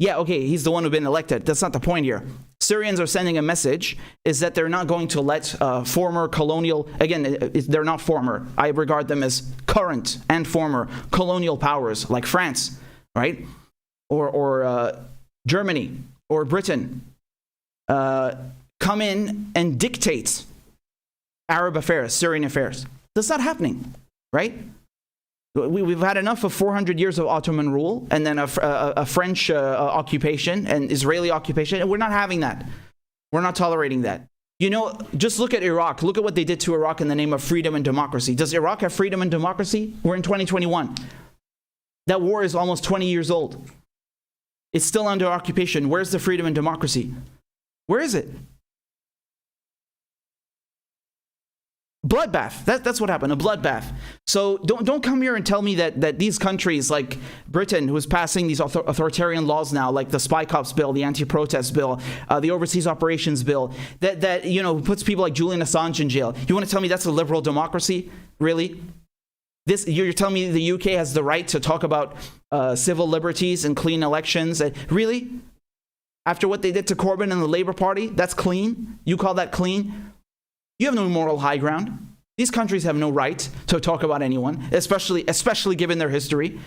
Yeah, okay, he's the one who's been elected. That's not the point here. Syrians are sending a message is that they're not going to let former colonial, again, they're not former. I regard them as current and former colonial powers like France, right? Or Germany or Britain come in and dictate Arab affairs, Syrian affairs. That's not happening, right? We've had enough of 400 years of Ottoman rule and then a French occupation and Israeli occupation, and we're not having that. We're not tolerating that. You know, just look at Iraq. Look at what they did to Iraq in the name of freedom and democracy. Does Iraq have freedom and democracy? We're in 2021. That war is almost 20 years old. It's still under occupation. Where's the freedom and democracy? Where is it? Bloodbath. That's what happened, a bloodbath. So don't come here and tell me that these countries like Britain, who is passing these authoritarian laws now, like the Spy Cops bill, the anti-protest bill, the overseas operations bill, that you know puts people like Julian Assange in jail. You want to tell me that's a liberal democracy? Really? You're telling me the UK has the right to talk about civil liberties and clean elections? Really? After what they did to Corbyn and the Labour Party, that's clean? You call that clean? You have no moral high ground. These countries have no right to talk about anyone, especially given their history.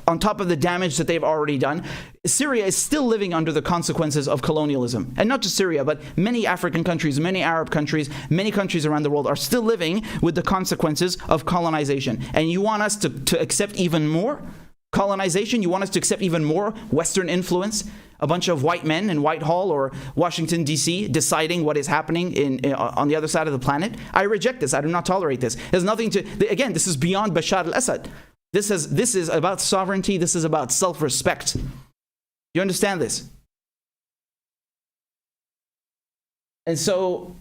On top of the damage that they've already done, Syria is still living under the consequences of colonialism. And not just Syria, but many African countries, many Arab countries, many countries around the world are still living with the consequences of colonization. And you want us to accept even more colonization? You want us to accept even more Western influence? A bunch of white men in Whitehall or Washington, D.C. deciding what is happening on the other side of the planet? I reject this. I do not tolerate this. There's nothing to... Again, this is beyond Bashar al-Assad. This is about sovereignty. This is about self-respect. You understand this? And so,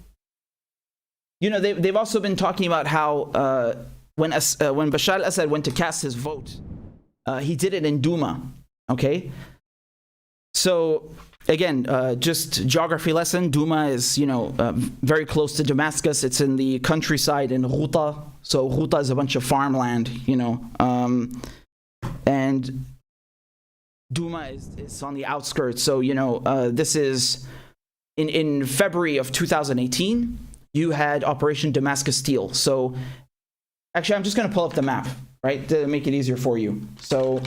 you know, they've also been talking about how when Bashar al-Assad went to cast his vote, he did it in Duma, okay? So, again, just geography lesson. Duma is, you know, very close to Damascus. It's in the countryside in Ghouta. So Ghouta is a bunch of farmland, you know. And Duma is on the outskirts. So, you know, this is in February of 2018, you had Operation Damascus Steel. So, actually, I'm just going to pull up the map, right, to make it easier for you. So,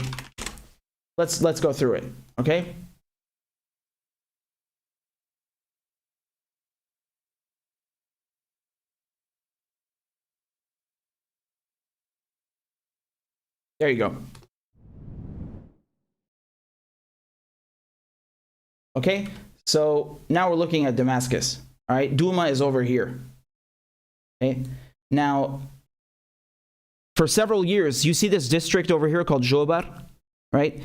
let's go through it, okay? There you go. Okay, so now we're looking at Damascus. All right, Duma is over here. Okay, now for several years, you see this district over here called Jobar, right?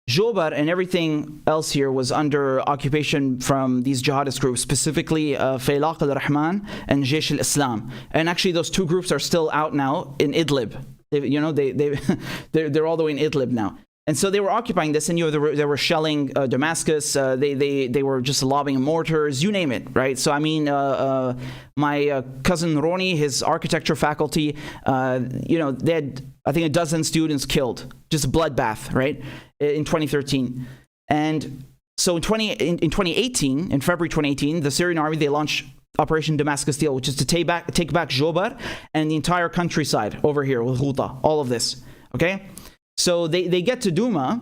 Jobar and everything else here was under occupation from these jihadist groups, specifically Faylaq al-Rahman and Jaish al-Islam. And actually, those two groups are still out now in Idlib. You know, they're all the way in Idlib now. And so they were occupying this, and you know, they were shelling Damascus. They were just lobbing mortars, you name it, right? So I mean, my cousin Roni, his architecture faculty, you know, they had, I think, a dozen students killed, just a bloodbath, right, in 2013. And so in 2018, in February 2018, the Syrian army, they launched Operation Damascus Steel, which is to take back Jobar and the entire countryside over here with Ghouta, all of this, okay? So they get to Duma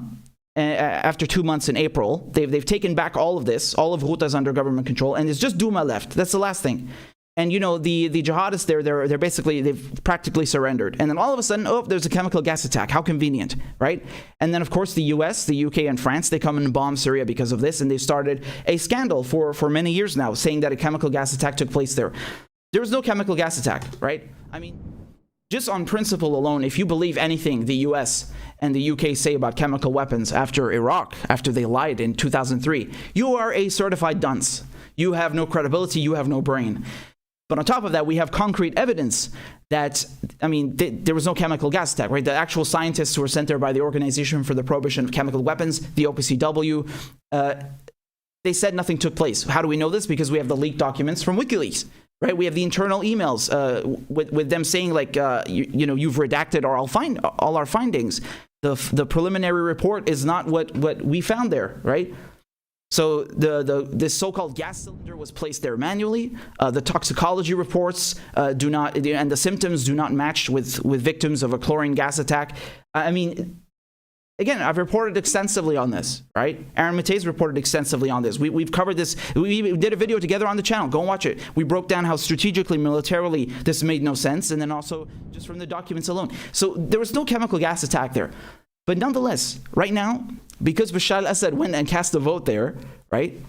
after 2 months in April. They've taken back all of this. All of Ghouta is under government control, and it's just Duma left. That's the last thing. And you know, the jihadists they're basically, they've practically surrendered. And then all of a sudden, oh, there's a chemical gas attack. How convenient, right? And then of course the US, the UK, and France, they come and bomb Syria because of this, and they've started a scandal for many years now, saying that a chemical gas attack took place there. There was no chemical gas attack, right? I mean, just on principle alone, if you believe anything the US and the UK say about chemical weapons after Iraq, after they lied in 2003, you are a certified dunce. You have no credibility, you have no brain. But on top of that, we have concrete evidence that, I mean, there was no chemical gas attack, right? The actual scientists who were sent there by the Organization for the Prohibition of Chemical Weapons, the OPCW, they said nothing took place. How do we know this? Because we have the leaked documents from WikiLeaks, right? We have the internal emails with them saying, like, you know, you've redacted all our findings. The preliminary report is not what we found there, right? So this so-called gas cylinder was placed there manually. The toxicology reports do not, and the symptoms do not match with victims of a chlorine gas attack. I mean, again, I've reported extensively on this, right? Aaron Matej's reported extensively on this. We've covered this. We did a video together on the channel. Go and watch it. We broke down how strategically, militarily, this made no sense, and then also just from the documents alone. So there was no chemical gas attack there. But nonetheless, right now, because Bashar al-Assad went and cast a vote there, right?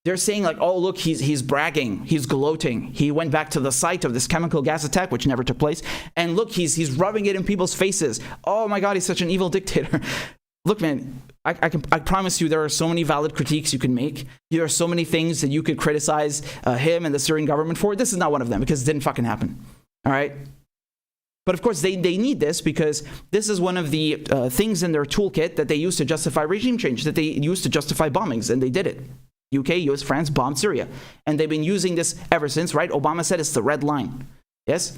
They're saying like, oh, look, he's bragging, he's gloating. He went back to the site of this chemical gas attack, which never took place. And look, he's rubbing it in people's faces. Oh my God, he's such an evil dictator. Look, man, I promise you there are so many valid critiques you can make. There are so many things that you could criticize him and the Syrian government for. This is not one of them because it didn't fucking happen. All right? But of course, they need this because this is one of the things in their toolkit that they use to justify regime change, that they use to justify bombings, and they did it. UK, US, France bombed Syria. And they've been using this ever since, right? Obama said it's the red line. Yes?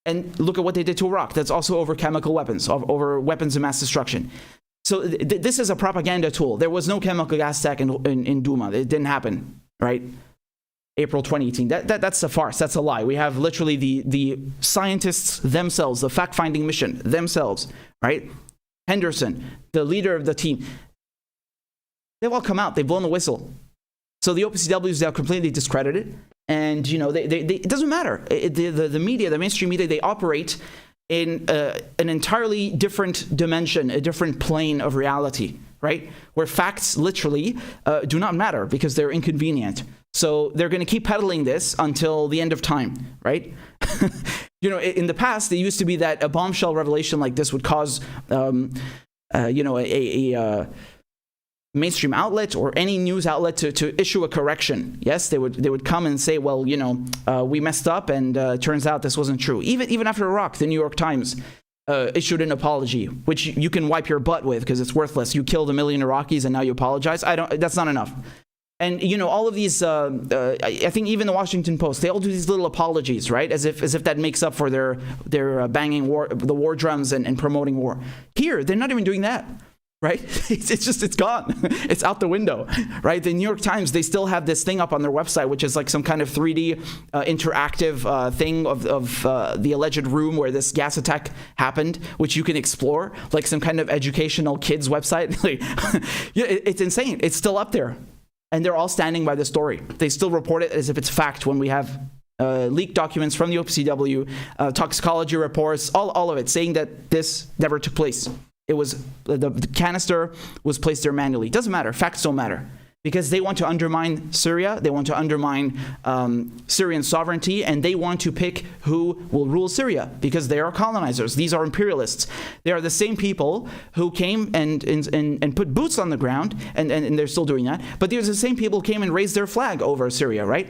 And look at what they did to Iraq. That's also over chemical weapons, over weapons of mass destruction. So this is a propaganda tool. There was no chemical gas attack in Duma. It didn't happen, right? April 2018. That's a farce. That's a lie. We have literally the scientists themselves, the fact-finding mission themselves, right? Henderson, the leader of the team. They've all come out. They've blown the whistle. So the OPCWs, they're completely discredited. And, you know, it doesn't matter. The media, the mainstream media, they operate in an entirely different dimension, a different plane of reality, right? Where facts literally do not matter because they're inconvenient. So they're going to keep peddling this until the end of time, right? You know, in the past, it used to be that a bombshell revelation like this would cause, you know, a mainstream outlet or any news outlet to issue a correction. Yes, they would come and say, well, you know, we messed up, and turns out this wasn't true. Even after Iraq, the New York Times issued an apology, which you can wipe your butt with because it's worthless. You killed 1 million Iraqis and now you apologize. That's not enough. And, you know, all of these, I think even the Washington Post, they all do these little apologies, right? As if that makes up for their banging the war drums and promoting war. Here, they're not even doing that, right? It's gone. It's out the window, right? The New York Times, they still have this thing up on their website, which is like some kind of 3D interactive thing of the alleged room where this gas attack happened, which you can explore, like some kind of educational kids website. Yeah, it's insane. It's still up there. And they're all standing by the story. They still report it as if it's fact when we have leaked documents from the OPCW, toxicology reports, all of it, saying that this never took place. It was, the canister was placed there manually. It doesn't matter. Facts don't matter. Because they want to undermine Syria, they want to undermine Syrian sovereignty, and they want to pick who will rule Syria, because they are colonizers. These are imperialists. They are the same people who came and put boots on the ground, and they're still doing that, but these are the same people who came and raised their flag over Syria, right?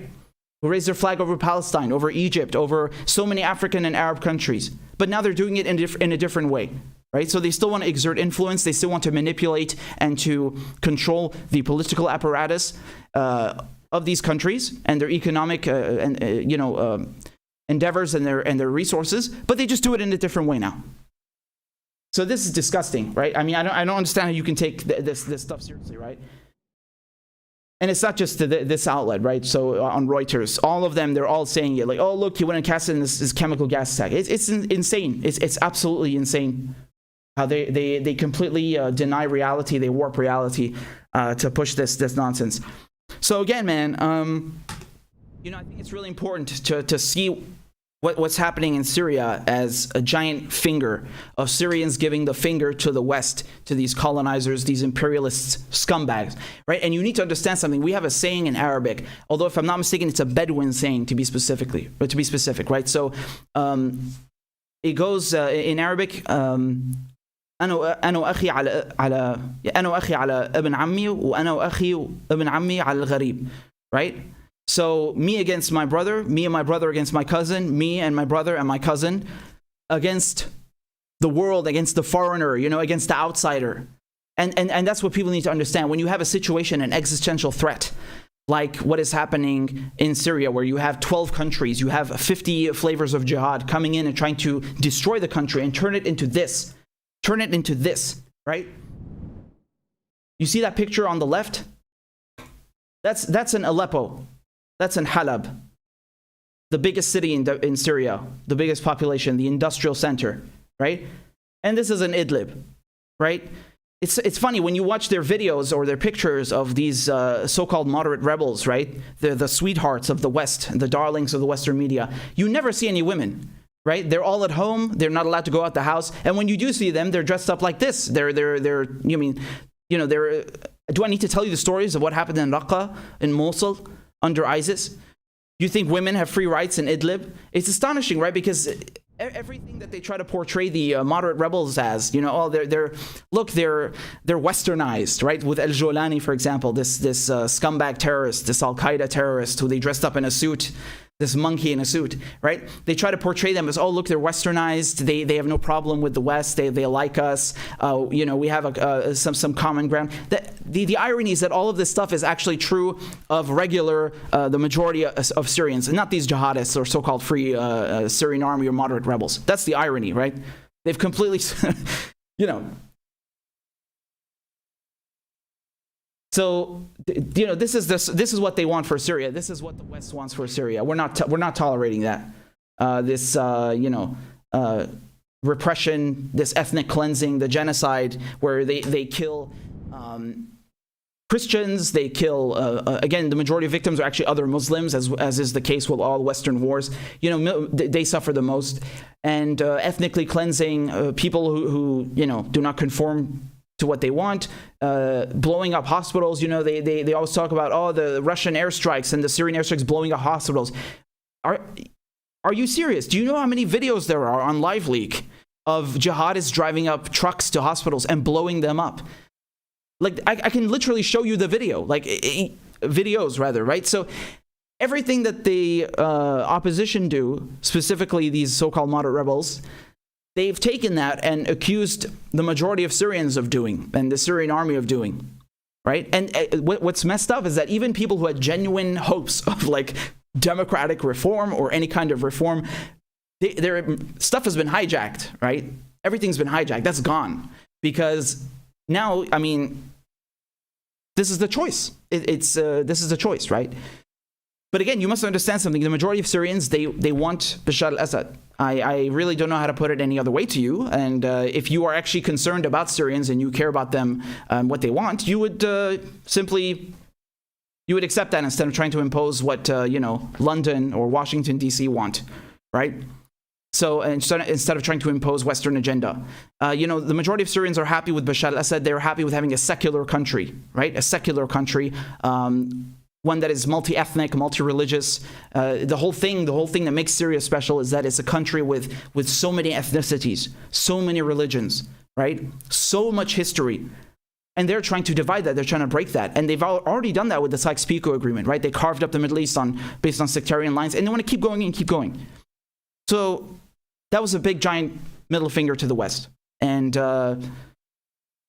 Who raised their flag over Palestine, over Egypt, over so many African and Arab countries. But now they're doing it in a different way. Right? So they still want to exert influence. They still want to manipulate and to control the political apparatus of these countries and their economic endeavors and their resources. But they just do it in a different way now. So this is disgusting, right? I mean, I don't understand how you can take this stuff seriously, right? And it's not just this outlet, right? So on Reuters, all of them, they're all saying it, like, oh, look, he went and cast in this chemical gas attack. It's insane. It's absolutely insane. How they completely deny reality, they warp reality to push this nonsense. So again, man, you know, I think it's really important to see what's happening in Syria as a giant finger of Syrians giving the finger to the West, to these colonizers, these imperialists, scumbags, right? And you need to understand something. We have a saying in Arabic, although if I'm not mistaken, it's a Bedouin saying to be specific, right? So it goes in Arabic. أنا أخي على ابن عمي وأنا أخي ابن عمي على الغريب, right? So me against my brother, me and my brother against my cousin, me and my brother and my cousin against the world, against the foreigner, against the outsider. And that's what people need to understand. When you have a situation, an existential threat, like what is happening in Syria, where you have 12 countries, you have 50 flavors of jihad coming in and trying to destroy the country and turn it into this, right? You see that picture on the left? That's in Aleppo. That's in Halab, the biggest city in Syria, the biggest population, the industrial center, right? And this is in Idlib, right? It's funny when you watch their videos or their pictures of these so-called moderate rebels, right? They're the sweethearts of the West, the darlings of the Western media. You never see any women, right? They're all at home. They're not allowed to go out the house. And when you do see them, they're dressed up like this. Do I need to tell you the stories of what happened in Raqqa, in Mosul, under ISIS? You think women have free rights in Idlib? It's astonishing, right? Because everything that they try to portray the moderate rebels as, they're westernized, right? With al-Jolani, for example, this scumbag terrorist, this Al-Qaeda terrorist who they dressed up in a suit, this monkey in a suit, right? They try to portray them as, oh, look, they're westernized. They have no problem with the West. They like us. We have some common ground. The irony is that all of this stuff is actually true of the majority of Syrians, and not these jihadists or so-called free Syrian army or moderate rebels. That's the irony, right? They've completely, So, this is what they want for Syria. This is what the West wants for Syria. We're not tolerating that. Repression, this ethnic cleansing, the genocide, where they kill Christians. They kill again. The majority of victims are actually other Muslims, as is the case with all Western wars. They suffer the most, and ethnically cleansing people who do not conform to what they want, blowing up hospitals. They always talk about, the Russian airstrikes and the Syrian airstrikes blowing up hospitals. Are you serious? Do you know how many videos there are on LiveLeak of jihadists driving up trucks to hospitals and blowing them up? Like, I can literally show you the video, videos rather, right? So everything that the opposition do, specifically these so-called moderate rebels, they've taken that and accused the majority of Syrians of doing, and the Syrian army of doing, right? And what's messed up is that even people who had genuine hopes of democratic reform or any kind of reform, their stuff has been hijacked, right? Everything's been hijacked. That's gone. Because now, this is the choice. This is the choice, right? But again, you must understand something. The majority of Syrians, they want Bashar al-Assad. I really don't know how to put it any other way to you. And if you are actually concerned about Syrians and you care about them and what they want, you would you would accept that instead of trying to impose what London or Washington D.C. want, right? So instead of trying to impose Western agenda, the majority of Syrians are happy with Bashar al-Assad. They're happy with having a secular country, right? A secular country. One that is multi-ethnic, multi-religious. The whole thing that makes Syria special is that it's a country with so many ethnicities, so many religions, right? So much history. And they're trying to divide that. They're trying to break that. And they've already done that with the Sykes-Picot Agreement, right? They carved up the Middle East based on sectarian lines, and they want to keep going and keep going. So that was a big, giant middle finger to the West. And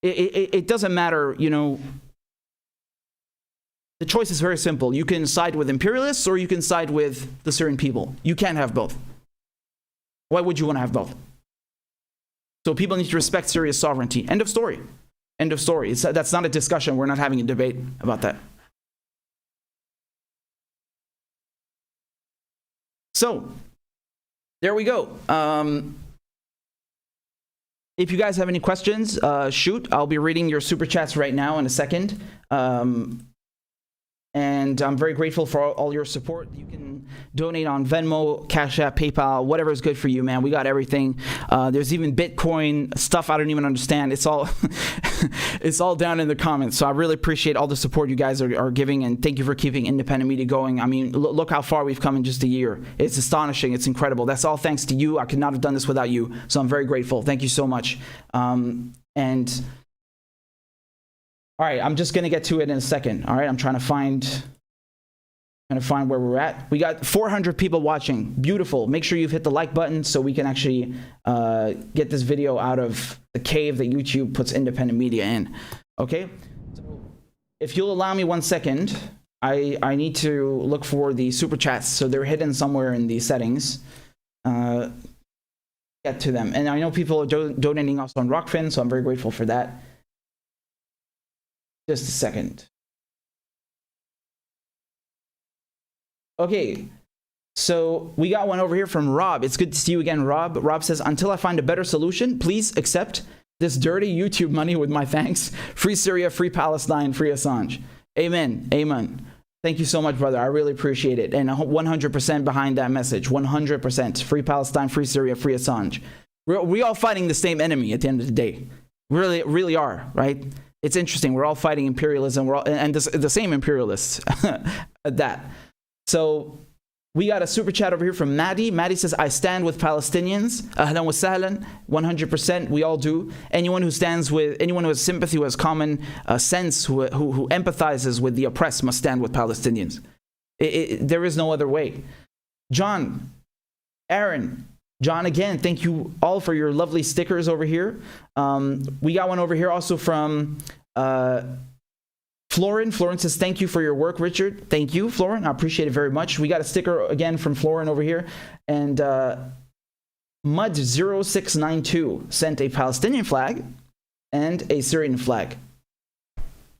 it doesn't matter, the choice is very simple. You can side with imperialists or you can side with the Syrian people. You can't have both. Why would you want to have both? So people need to respect Syria's sovereignty. End of story. End of story. That's not a discussion. We're not having a debate about that. So, there we go. If you guys have any questions, shoot. I'll be reading your super chats right now in a second. And I'm very grateful for all your support. You can donate on Venmo, CashApp, PayPal, whatever is good for you, man. We got everything. There's even Bitcoin stuff I don't even understand. It's all It's all down in the comments. So I really appreciate all the support you guys are giving, and thank you for keeping independent media going. I mean, look how far we've come in just a year. It's astonishing. It's incredible. That's all thanks to you. I could not have done this without you. So I'm very grateful. Thank you so much. And all right, I'm just going to get to it in a second. All right, I'm trying to find where we're at. We got 400 people watching. Beautiful. Make sure you've hit the like button so we can actually get this video out of the cave that YouTube puts independent media in. Okay? So if you'll allow me 1 second, I need to look for the super chats. So they're hidden somewhere in the settings. Get to them. And I know people are donating also on Rockfin, so I'm very grateful for that. Just a second. Okay, so we got one over here from Rob. It's good to see you again, Rob. Rob says, until I find a better solution, please accept this dirty YouTube money with my thanks. Free Syria, free Palestine, free Assange. Amen. Amen. Thank you so much, brother. I really appreciate it. And 100% behind that message. 100%. Free Palestine, free Syria, free Assange. We're all fighting the same enemy at the end of the day. We really are, right? It's interesting. We're all fighting imperialism. We're all, and the same imperialists at that. So we got a super chat over here from Maddie. Maddie says, I stand with Palestinians. Ahlan wa sahlan. 100%. We all do. Anyone who has sympathy, who has common sense, who empathizes with the oppressed must stand with Palestinians. There is no other way. John, Aaron, John, again, thank you all for your lovely stickers over here. We got one over here also from Florin. Florin says, thank you for your work, Richard. Thank you, Florin. I appreciate it very much. We got a sticker again from Florin over here. And Mud0692 sent a Palestinian flag and a Syrian flag.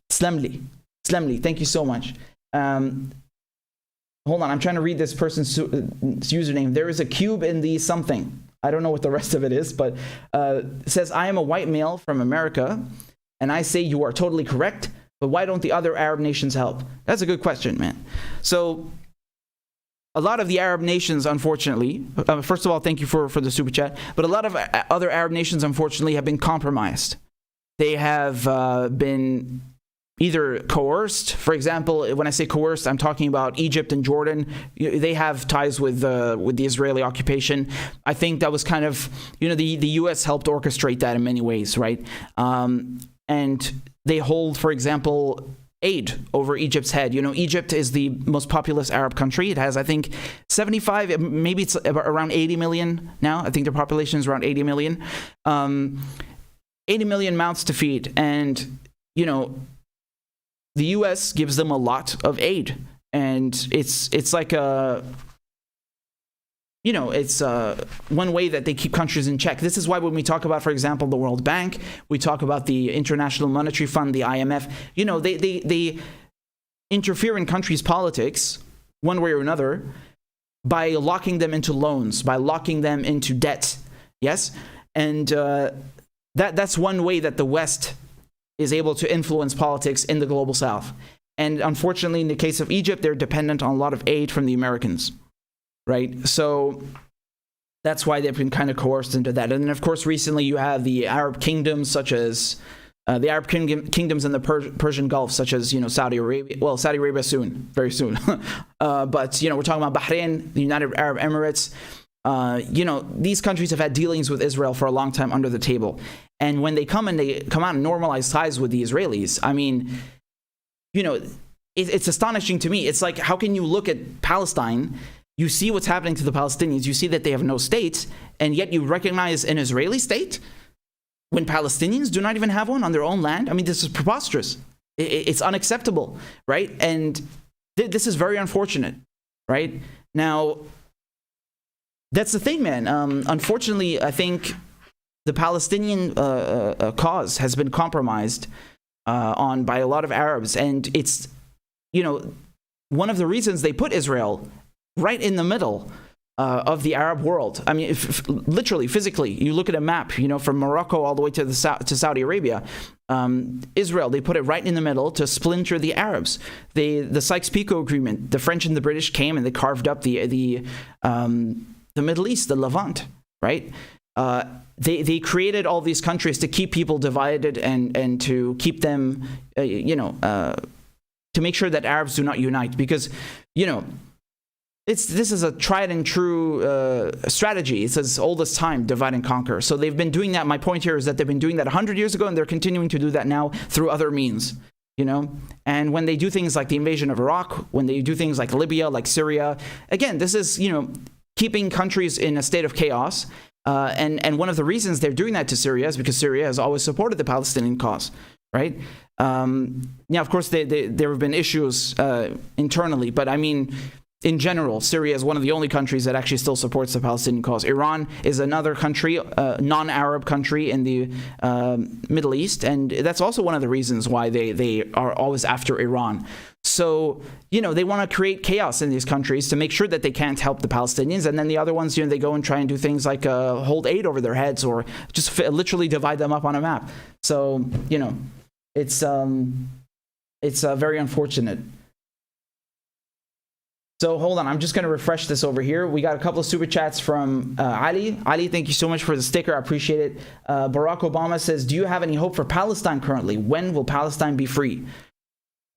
Slemly. Thank you so much. Hold on, I'm trying to read this person's username. There is a cube in the something. I don't know what the rest of it is, but it says, I am a white male from America, and I say you are totally correct, but why don't the other Arab nations help? That's a good question, man. So a lot of the Arab nations, unfortunately, first of all, thank you for the super chat, but a lot of other Arab nations, unfortunately, have been compromised. They have been either coerced. For example, when I say coerced, I'm talking about Egypt and Jordan. They have ties with the Israeli occupation. I think that was kind of, the U.S. helped orchestrate that in many ways, right? And they hold, for example, aid over Egypt's head. Egypt is the most populous Arab country. It has, I think, 75, maybe it's around 80 million now. I think their population is around 80 million. 80 million mouths to feed. And, the U.S. gives them a lot of aid, and it's like it's one way that they keep countries in check. This is why when we talk about, for example, the World Bank, we talk about the International Monetary Fund, the IMF, they interfere in countries' politics one way or another by locking them into loans, by locking them into debt. Yes? And that's one way that the West is able to influence politics in the global South. And unfortunately, in the case of Egypt, they're dependent on a lot of aid from the Americans, right? So that's why they've been kind of coerced into that. And then, of course, recently you have the Arab kingdoms, such as the Arab kingdoms in the Persian Gulf, such as, Saudi Arabia. Well, Saudi Arabia soon, very soon. But, we're talking about Bahrain, the United Arab Emirates. These countries have had dealings with Israel for a long time under the table. And when they come out and normalize ties with the Israelis, I mean, it's astonishing to me. It's like, how can you look at Palestine, you see what's happening to the Palestinians, you see that they have no state, and yet you recognize an Israeli state when Palestinians do not even have one on their own land? I mean, this is preposterous. It's unacceptable, right? And this is very unfortunate, right? Now, that's the thing, man. Unfortunately, I think the Palestinian cause has been compromised on by a lot of Arabs. And it's, one of the reasons they put Israel right in the middle of the Arab world. I mean, literally, physically, you look at a map, from Morocco all the way to Saudi Arabia, Israel, they put it right in the middle to splinter the Arabs. The Sykes-Picot Agreement, the French and the British came and they carved up the Middle East, the Levant, right? they created all these countries to keep people divided and to keep them, to make sure that Arabs do not unite, because, this is a tried and true strategy. It's as old as time, divide and conquer. So they've been doing that. My point here is that they've been doing that 100 years ago, and they're continuing to do that now through other means, And when they do things like the invasion of Iraq, when they do things like Libya, like Syria, again, this is, keeping countries in a state of chaos. And one of the reasons they're doing that to Syria is because Syria has always supported the Palestinian cause, right? Of course, there have been issues internally, but I mean, in general, Syria is one of the only countries that actually still supports the Palestinian cause. Iran is another country, non-Arab country in the Middle East, and that's also one of the reasons why they are always after Iran. So, they want to create chaos in these countries to make sure that they can't help the Palestinians, and then the other ones, they go and try and do things like hold aid over their heads or just literally divide them up on a map. So, it's very unfortunate. So hold on, I'm just going to refresh this over here. We got a couple of super chats from Ali. Ali, thank you so much for the sticker. I appreciate it. Barack Obama says, do you have any hope for Palestine currently? When will Palestine be free?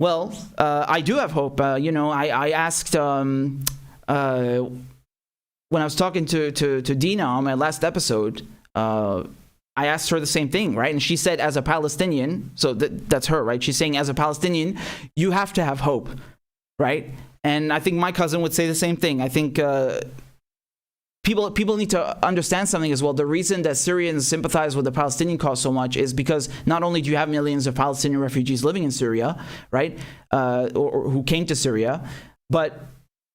Well, I do have hope. I asked, when I was talking to Dina on my last episode, I asked her the same thing, right? And she said, as a Palestinian, so that's her, right? She's saying, as a Palestinian, you have to have hope, right? And I think my cousin would say the same thing. I think people need to understand something as well. The reason that Syrians sympathize with the Palestinian cause so much is because not only do you have millions of Palestinian refugees living in Syria, right, or who came to Syria, but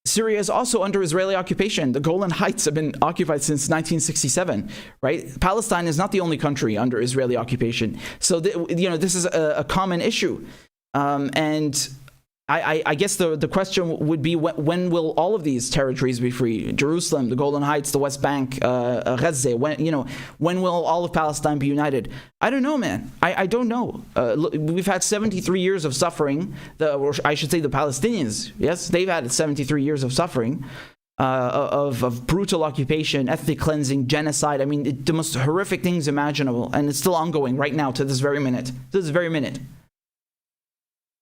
Syria is also under Israeli occupation. The Golan Heights have been occupied since 1967, right? Palestine is not the only country under Israeli occupation. So, this is a common issue. And I guess the question would be, when will all of these territories be free? Jerusalem, the Golan Heights, the West Bank, Gaza. When will all of Palestine be united? I don't know, man. I don't know. We've had 73 years of suffering. Or I should say the Palestinians. Yes, they've had 73 years of suffering, of brutal occupation, ethnic cleansing, genocide. I mean, the most horrific things imaginable, and it's still ongoing right now to this very minute.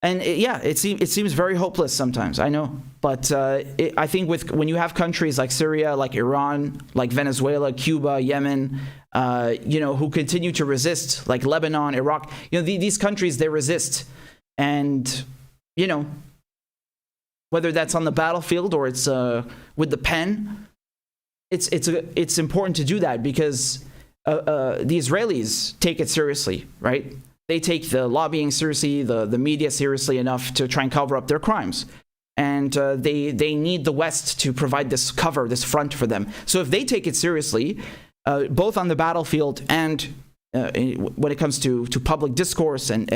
And it seems very hopeless sometimes, I know. But I think when you have countries like Syria, like Iran, like Venezuela, Cuba, Yemen, who continue to resist, like Lebanon, Iraq, these countries, they resist. And, whether that's on the battlefield or it's with the pen, it's important to do that because the Israelis take it seriously, right? They take the lobbying seriously, the media seriously enough to try and cover up their crimes. And they need the West to provide this cover, this front for them. So if they take it seriously, both on the battlefield and when it comes to public discourse and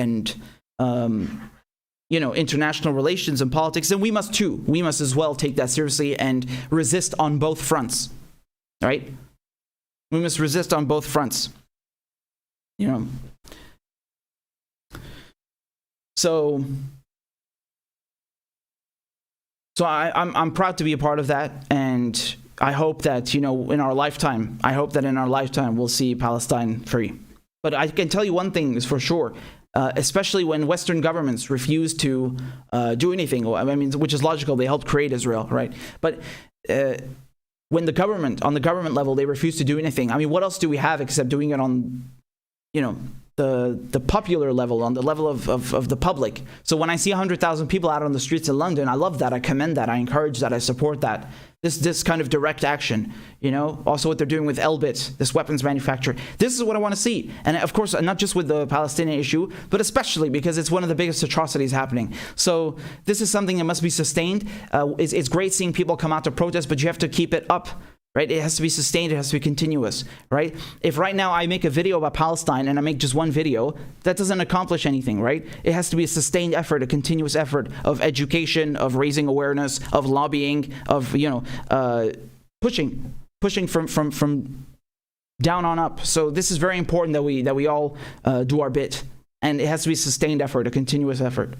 international relations and politics, then we must too. We must as well take that seriously and resist on both fronts, right? We must resist on both fronts, So I'm proud to be a part of that, and I hope that in our lifetime, we'll see Palestine free. But I can tell you one thing is for sure, especially when Western governments refuse to do anything. I mean, which is logical. They helped create Israel, right? But when on the government level, they refuse to do anything. I mean, what else do we have except doing it on, the popular level, on the level of the public? So when I see 100,000 people out on the streets in London, I love that, I commend that, I encourage that, I support that. This kind of direct action, also what they're doing with Elbit, this weapons manufacturer. This is what I want to see. And of course, not just with the Palestinian issue, but especially because it's one of the biggest atrocities happening. So this is something that must be sustained. It's great seeing people come out to protest, but you have to keep it up. Right? It has to be sustained. It has to be continuous, right? If right now I make a video about Palestine and I make just one video, that doesn't accomplish anything, right? It has to be a sustained effort, a continuous effort of education, of raising awareness, of lobbying, of, pushing from down on up. So this is very important that we all do our bit, and it has to be a sustained effort, a continuous effort.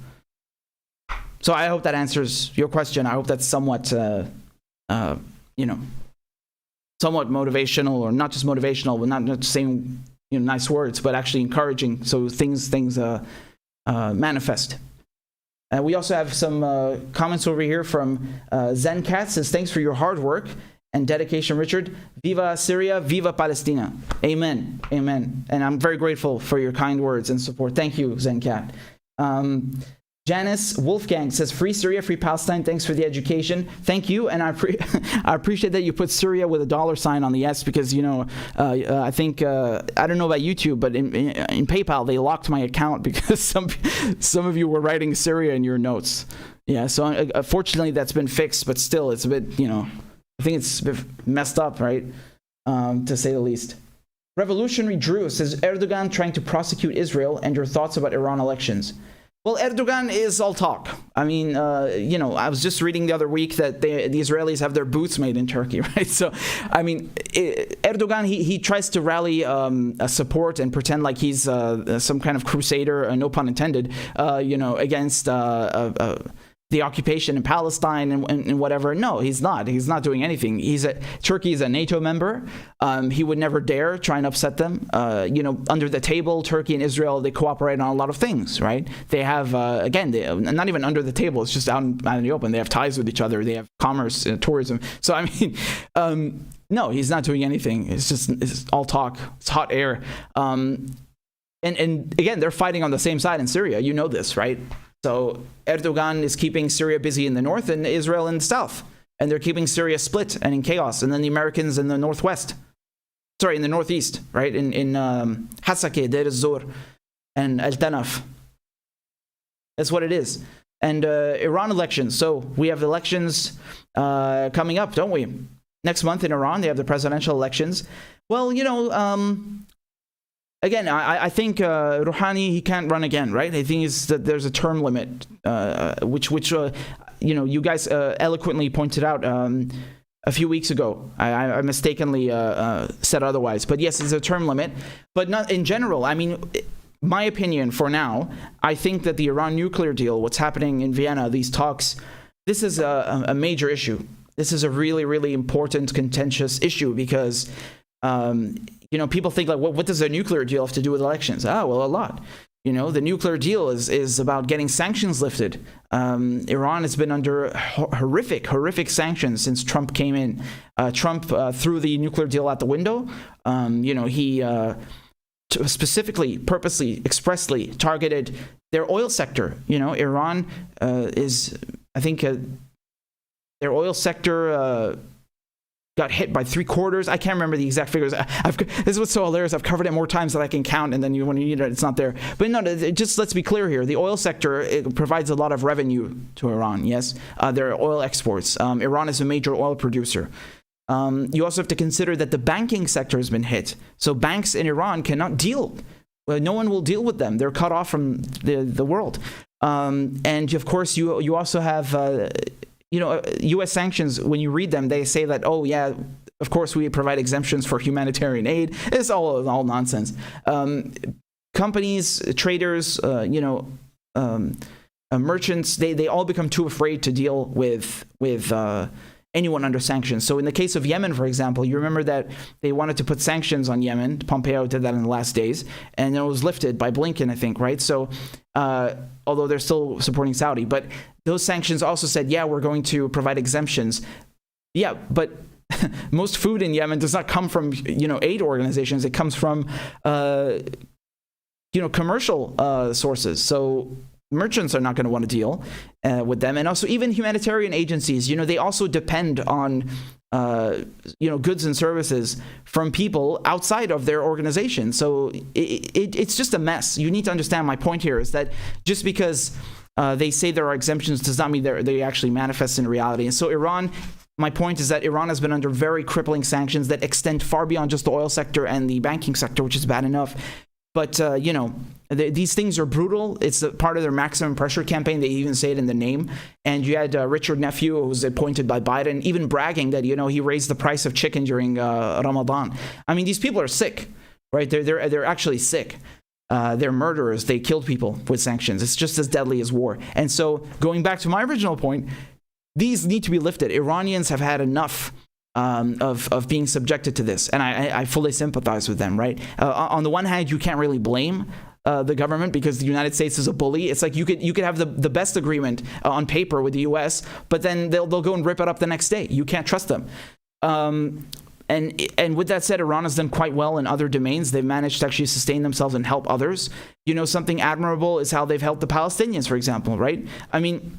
So I hope that answers your question. I hope that's somewhat, somewhat motivational, or not just motivational, but not saying nice words, but actually encouraging, so things manifest. We also have some comments over here from Zencat. Says, thanks for your hard work and dedication, Richard. Viva Syria, viva Palestina. Amen. Amen. And I'm very grateful for your kind words and support. Thank you, Zencat. Janice Wolfgang says, free Syria, free Palestine. Thanks for the education. Thank you. And I appreciate that you put Syria with a $sign on the S, because, I think, I don't know about YouTube, but in PayPal, they locked my account because some of you were writing Syria in your notes. Yeah, so fortunately that's been fixed, but still it's a bit, I think it's a bit messed up, right? To say the least. Revolutionary Drew says, Erdogan trying to prosecute Israel, and your thoughts about Iran elections. Well, Erdogan is all talk. I mean, I was just reading the other week that the Israelis have their boots made in Turkey, right? So, I mean, Erdogan, he tries to rally support and pretend like he's some kind of crusader, no pun intended, against the occupation in Palestine and whatever. No, he's not. He's not doing anything. Turkey is a NATO member. He would never dare try and upset them. Under the table, Turkey and Israel, they cooperate on a lot of things, right? They have, not even under the table. It's just out in the open. They have ties with each other. They have commerce, tourism. So, I mean, no, he's not doing anything. It's all talk. It's hot air. And again, they're fighting on the same side in Syria. You know this, right? So Erdogan is keeping Syria busy in the north and Israel in the south. And they're keeping Syria split and in chaos. And then the Americans in the northwest. Sorry, in the northeast, right? In Hasakeh, Deir ez-Zor, and Al-Tanaf. That's what it is. And Iran elections. So we have elections coming up, don't we? Next month in Iran, they have the presidential elections. Well, again, I think Rouhani, he can't run again, right? I think that there's a term limit, which you guys eloquently pointed out a few weeks ago. I mistakenly said otherwise. But yes, it's a term limit. But not in general. I mean, my opinion for now, I think that the Iran nuclear deal, what's happening in Vienna, these talks, this is a major issue. This is a really, really important, contentious issue because people think like, what does a nuclear deal have to do with elections? Well, a lot. The nuclear deal is about getting sanctions lifted. Iran has been under horrific sanctions since Trump came in. Trump threw the nuclear deal out the window. He specifically, purposely, expressly targeted their oil sector. Iran is, I think, their oil sector got hit by 3/4. I can't remember the exact figures. This is what's so hilarious. I've covered it more times than I can count, and then when you need it, it's not there. But no, just let's be clear here. The oil sector, it provides a lot of revenue to Iran, yes? Their oil exports. Iran is a major oil producer. You also have to consider that the banking sector has been hit. So banks in Iran cannot deal. Well, no one will deal with them. They're cut off from the world. And of course, you also have... U.S. sanctions, when you read them, they say that, oh, yeah, of course, we provide exemptions for humanitarian aid. It's all nonsense. Companies, traders, merchants, they all become too afraid to deal with anyone under sanctions. So in the case of Yemen, for example, you remember that they wanted to put sanctions on Yemen. Pompeo did that in the last days, and it was lifted by Blinken, I think, right? So although they're still supporting Saudi, but those sanctions also said, yeah, we're going to provide exemptions. Yeah, but most food in Yemen does not come from, aid organizations. It comes from, commercial sources. So merchants are not going to want to deal with them. And also even humanitarian agencies, they also depend on, goods and services from people outside of their organization. So it's just a mess. You need to understand my point here is that just because they say there are exemptions does not mean they actually manifest in reality. And so Iran, my point is that Iran has been under very crippling sanctions that extend far beyond just the oil sector and the banking sector, which is bad enough. But, these things are brutal. It's part of their maximum pressure campaign. They even say it in the name. And you had Richard Nephew, who was appointed by Biden, even bragging that, he raised the price of chicken during Ramadan. I mean, these people are sick, right? They're actually sick. They're murderers. They killed people with sanctions. It's just as deadly as war. And so going back to my original point, these need to be lifted. Iranians have had enough of being subjected to this, and I fully sympathize with them. Right? On the one hand, you can't really blame the government because the United States is a bully. It's like you could have the best agreement on paper with the U.S., but then they'll go and rip it up the next day. You can't trust them. And with that said, Iran has done quite well in other domains. They've managed to actually sustain themselves and help others. You know, something admirable is how they've helped the Palestinians, for example, right? I mean,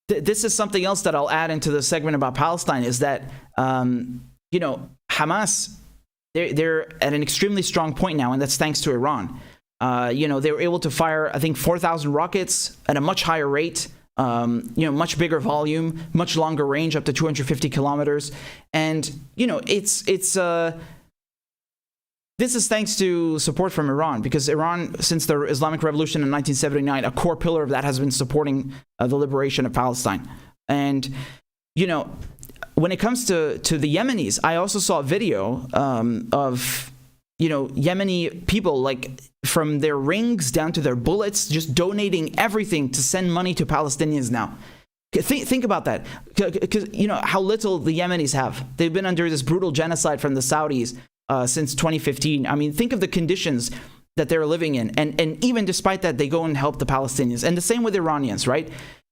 this is something else that I'll add into the segment about Palestine is that, you know, Hamas, they're at an extremely strong point now, and that's thanks to Iran. You know, they were able to fire, I think, 4,000 rockets at a much higher rate. You know, much bigger volume, much longer range, up to 250 kilometers. And, you know, this is thanks to support from Iran, because Iran, since the Islamic Revolution in 1979, a core pillar of that has been supporting the liberation of Palestine. And, you know, when it comes to the Yemenis, I also saw a video of, you know, Yemeni people, like from their rings down to their bullets, just donating everything to send money to Palestinians now. Think about that, because you know how little the Yemenis have. They've been under this brutal genocide from the Saudis since 2015. I mean, think of the conditions that they're living in, and even despite that, they go and help the Palestinians. And the same with Iranians, right?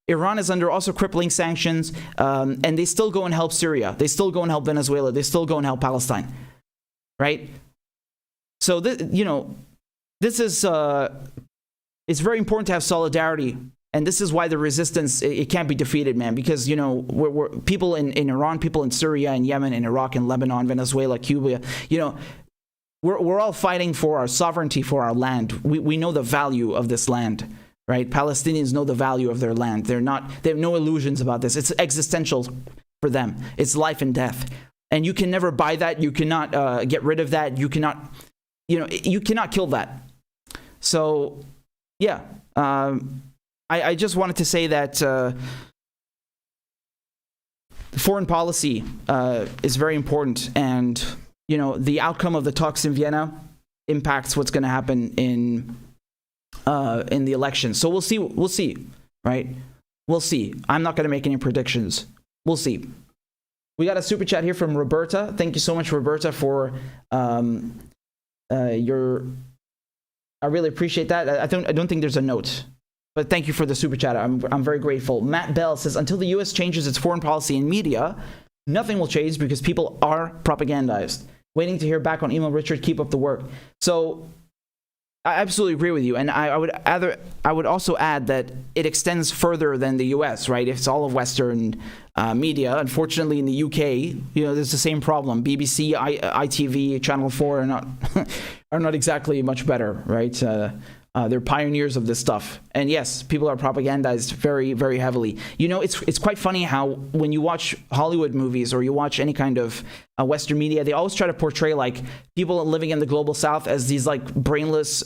Iran is under also crippling sanctions, and they still go and help Syria. They still go and help Venezuela. They still go and help Palestine, right? So, you know, this is, it's very important to have solidarity. And this is why the resistance, it can't be defeated, man. Because, you know, we're people in Iran, people in Syria and Yemen and Iraq and Lebanon, Venezuela, Cuba, you know, we're all fighting for our sovereignty, for our land. We know the value of this land, right? Palestinians know the value of their land. They have no illusions about this. It's existential for them. It's life and death. And you can never buy that. You cannot get rid of that. You cannot... You know, you cannot kill that. So, yeah, I just wanted to say that foreign policy is very important, and you know, the outcome of the talks in Vienna impacts what's going to happen in the election. So we'll see, right? We'll see. I'm not going to make any predictions. We'll see. We got a super chat here from Roberta. Thank you so much, Roberta, for I really appreciate that. I don't think there's a note, but thank you for the super chat. I'm very grateful. Matt Bell says, until the U.S. changes its foreign policy and media, nothing will change because people are propagandized. Waiting to hear back on email. Richard, keep up the work. So I absolutely agree with you, and I would also add that it extends further than the U.S. Right? It's all of Western media. Unfortunately, in the UK, you know, there's the same problem. BBC, ITV, Channel 4 are not exactly much better, right? They're pioneers of this stuff, and yes, people are propagandized very, very heavily. You know, it's quite funny how when you watch Hollywood movies or you watch any kind of Western media, they always try to portray like people living in the global South as these like brainless,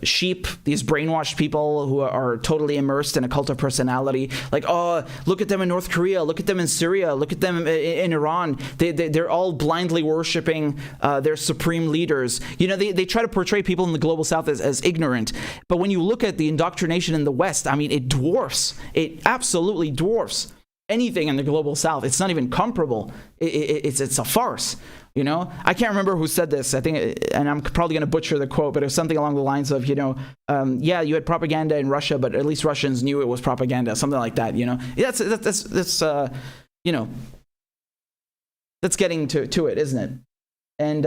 sheep, these brainwashed people who are totally immersed in a cult of personality. Like, oh, look at them in North Korea, look at them in Syria, look at them in Iran. They're all blindly worshiping their supreme leaders. You know, they try to portray people in the global South as ignorant. But when you look at the indoctrination in the West, I mean, it absolutely dwarfs anything in the global South. It's not even comparable. It's a farce. You know, I can't remember who said this. I think, and I'm probably going to butcher the quote, but it was something along the lines of, you know, yeah, you had propaganda in Russia, but at least Russians knew it was propaganda, something like that. You know, that's you know, that's getting to it, isn't it? And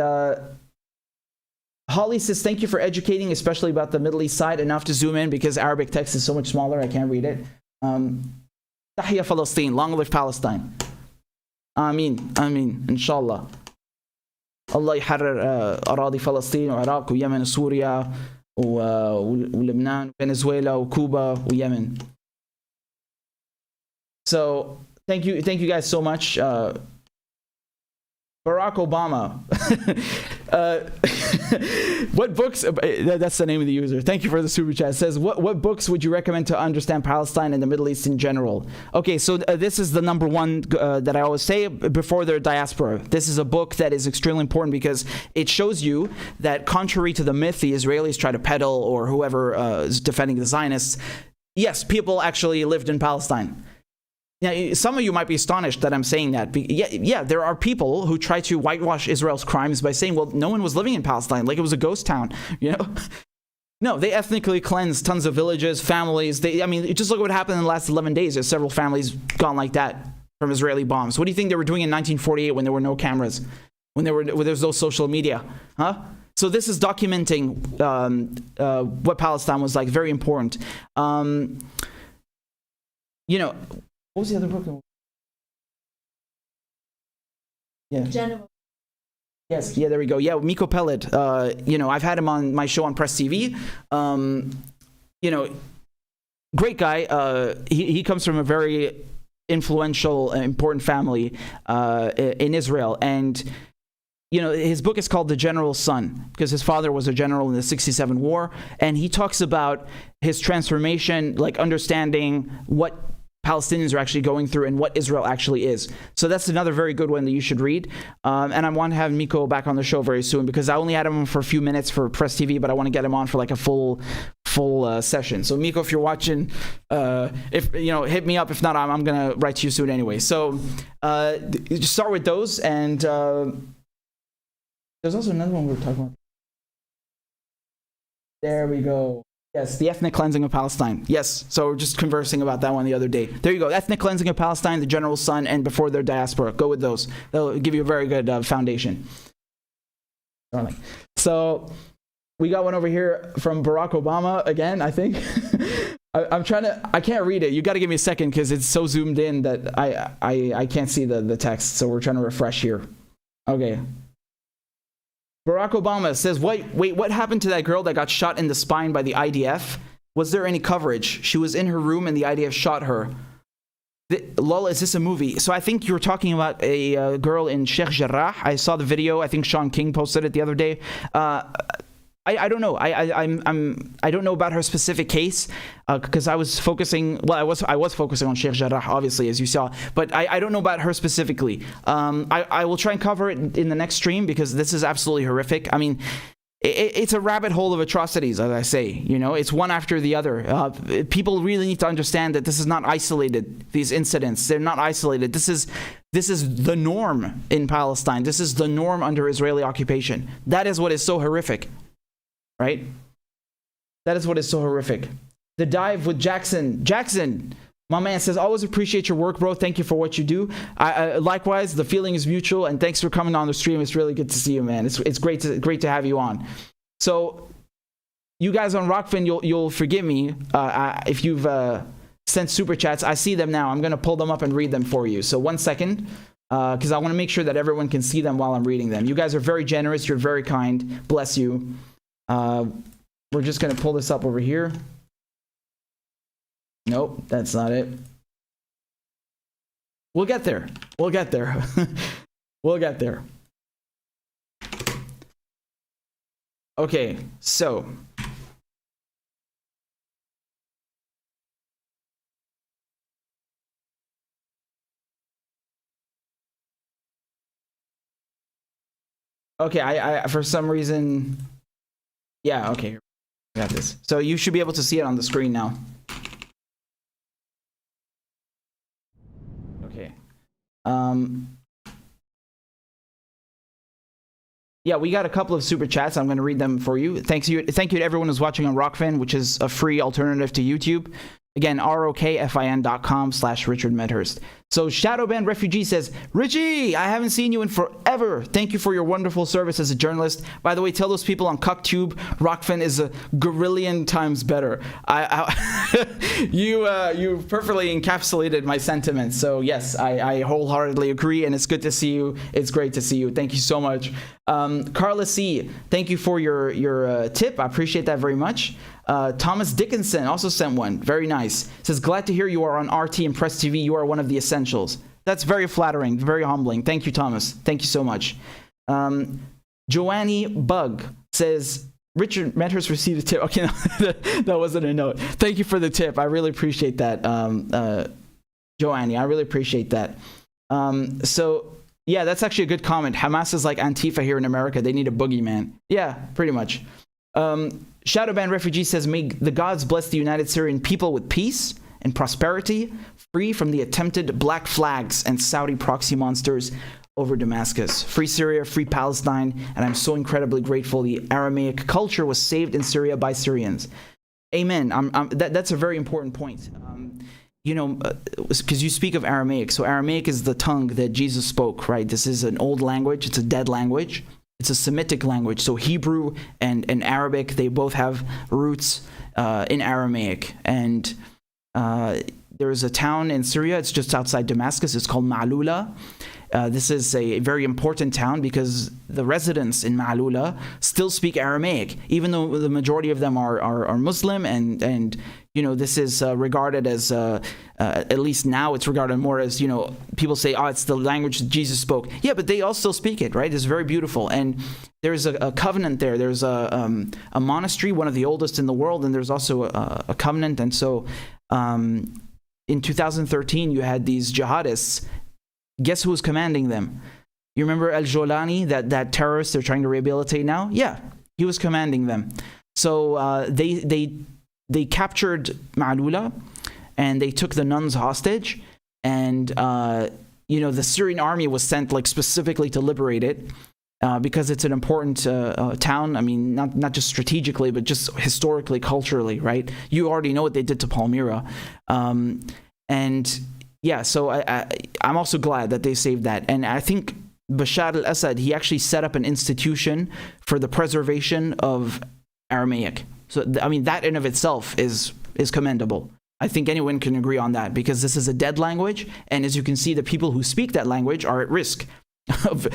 Holly says, thank you for educating, especially about the Middle East side. Enough to zoom in because Arabic text is so much smaller. I can't read it. Tahiyya Palestine, long live Palestine. Ameen, ameen, inshallah. الله يحرر أراضي فلسطين وعراق ويمن وسوريا ولبنان وفنزويلا وكوبا ويمن. So thank you guys so much. Barack Obama. What books? That's the name of the user. Thank you for the super chat. It says, what books would you recommend to understand Palestine and the Middle East in general? Okay, so this is the number one that I always say before their diaspora. This is a book that is extremely important because it shows you that contrary to the myth the Israelis try to peddle or whoever is defending the Zionists, yes, people actually lived in Palestine. Yeah, some of you might be astonished that I'm saying that. Yeah, there are people who try to whitewash Israel's crimes by saying, well, no one was living in Palestine, like it was a ghost town, you know? No, they ethnically cleansed tons of villages, families. Just look at what happened in the last 11 days. There's several families gone like that from Israeli bombs. What do you think they were doing in 1948 when there were no cameras, when there was no social media, huh? So this is documenting what Palestine was like. Very important. What was the other book? Yeah. General. Yes. Yeah. There we go. Yeah. Miko Peled. I've had him on my show on Press TV. Great guy. He comes from a very influential, important family in Israel, and his book is called The General's Son because his father was a general in the '67 war, and he talks about his transformation, like understanding what Palestinians are actually going through and what Israel actually is. So that's another very good one that you should read. And I want to have Miko back on the show very soon because I only had him for a few minutes for Press TV, but I want to get him on for like a full session. So Miko, if you're watching, hit me up. If not, I'm gonna write to you soon anyway. So just start with those, and there's also another one we were talking about. There we go. Yes, the ethnic cleansing of Palestine. Yes, so we're just conversing about that one the other day. There you go. Ethnic cleansing of Palestine, the General's Son, and Before Their Diaspora. Go with those. They'll give you a very good foundation. So we got one over here from Barack Obama again, I think. I can't read it. You got to give me a second because it's so zoomed in that I can't see the text. So we're trying to refresh here. Okay. Barack Obama says, wait, what happened to that girl that got shot in the spine by the IDF? Was there any coverage? She was in her room and the IDF shot her. Lol, is this a movie? So I think you were talking about a girl in Sheikh Jarrah. I saw the video. I think Sean King posted it the other day. I don't know. I don't know about her specific case because I was focusing. Well, I was focusing on Sheikh Jarrah, obviously, as you saw. But I don't know about her specifically. I will try and cover it in the next stream because this is absolutely horrific. I mean, it's a rabbit hole of atrocities, as I say. It's one after the other. People really need to understand that this is not isolated. These incidents, they're not isolated. This is the norm in Palestine. This is the norm under Israeli occupation. That is what is so horrific. Right? That is what is so horrific. The dive with Jackson, my man says, always appreciate your work, bro. Thank you for what you do. Likewise, the feeling is mutual, and thanks for coming on the stream. It's really good to see you, man. It's great to have you on. So, you guys on Rockfin, you'll forgive me if you've sent super chats. I see them now. I'm gonna pull them up and read them for you. So 1 second, because I want to make sure that everyone can see them while I'm reading them. You guys are very generous. You're very kind. Bless you. We're just going to pull this up over here. Nope, that's not it. We'll get there. We'll get there. We'll get there. Okay, so. Okay, I for some reason. Yeah, okay. I got this. So you should be able to see it on the screen now. Okay. Yeah, we got a couple of super chats. I'm going to read them for you. Thank you to everyone who's watching on Rockfin, which is a free alternative to YouTube. Again, rokfin.com/RichardMedhurst. So Shadowband Refugee says, Richie, I haven't seen you in forever. Thank you for your wonderful service as a journalist. By the way, tell those people on CuckTube, Rockfin is a gorillion times better. You perfectly encapsulated my sentiments. So yes, I wholeheartedly agree, and it's good to see you. It's great to see you. Thank you so much. Carla C, thank you for your tip. I appreciate that very much. Thomas Dickinson also sent one. Very nice. Says, glad to hear you are on RT and Press TV. You are one of the essentials. That's very flattering, very humbling. Thank you, Thomas. Thank you so much. Joannie Bug says, Richard Medhurst received a tip. Okay, no, that wasn't a note. Thank you for the tip. I really appreciate that, Joannie. I really appreciate that. So, yeah, that's actually a good comment. Hamas is like Antifa here in America. They need a boogeyman. Yeah, pretty much. Shadowband Refugee says, may the gods bless the United Syrian people with peace and prosperity, free from the attempted black flags and Saudi proxy monsters over Damascus. Free Syria, free Palestine, and I'm so incredibly grateful the Aramaic culture was saved in Syria by Syrians. Amen. That's a very important point. Because you speak of Aramaic. So Aramaic is the tongue that Jesus spoke, right? This is an old language. It's a dead language. It's a Semitic language. So Hebrew and Arabic, they both have roots in Aramaic. And there's a town in Syria. It's just outside Damascus. It's called Ma'lula. This is a very important town because the residents in Ma'lula still speak Aramaic, even though the majority of them are Muslim, and this is regarded as, at least now it's regarded more as, people say, oh, it's the language that Jesus spoke. Yeah, but they all still speak it, right? It's very beautiful. And there's a covenant there. There's a monastery, one of the oldest in the world, and there's also a covenant. And so in 2013, you had these jihadists. Guess who was commanding them? You remember Al-Jolani, that terrorist they're trying to rehabilitate now? Yeah, he was commanding them. So they captured Ma'lula, and they took the nuns hostage, and the Syrian army was sent specifically to liberate it because it's an important town. I mean, not just strategically, but just historically, culturally, right? You already know what they did to Palmyra, and yeah, so I'm also glad that they saved that. And I think Bashar al-Assad, he actually set up an institution for the preservation of Aramaic. So, that in of itself is commendable. I think anyone can agree on that because this is a dead language. And as you can see, the people who speak that language are at risk of,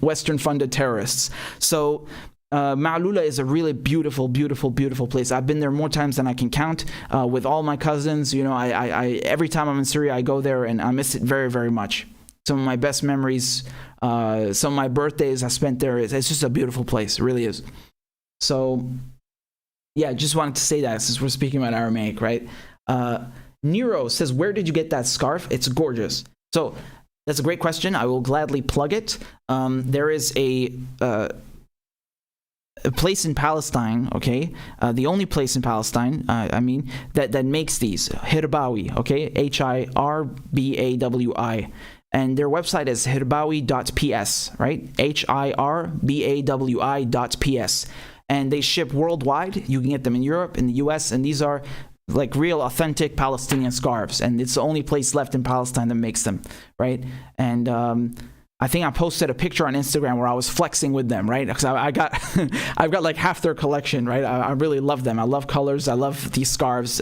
Western-funded terrorists. So Ma'lula is a really beautiful, beautiful, beautiful place. I've been there more times than I can count with all my cousins. I every time I'm in Syria, I go there and I miss it very, very much. Some of my best memories, some of my birthdays I spent there. It's just a beautiful place. It really is. So, yeah, just wanted to say that since we're speaking about Aramaic, right? Nero says, where did you get that scarf? It's gorgeous. So that's a great question. I will gladly plug it. There is a place in Palestine, okay, the only place in Palestine, that makes these, Hirbawi, okay, Hirbawi, and their website is hirbawi.ps, right, hirbawi.ps, and they ship worldwide. You can get them in Europe, in the US, and these are real authentic Palestinian scarves, and it's the only place left in Palestine that makes them, right, and I think I posted a picture on Instagram where I was flexing with them, right? Because I've got half their collection, right? I really love them. I love colors. I love these scarves,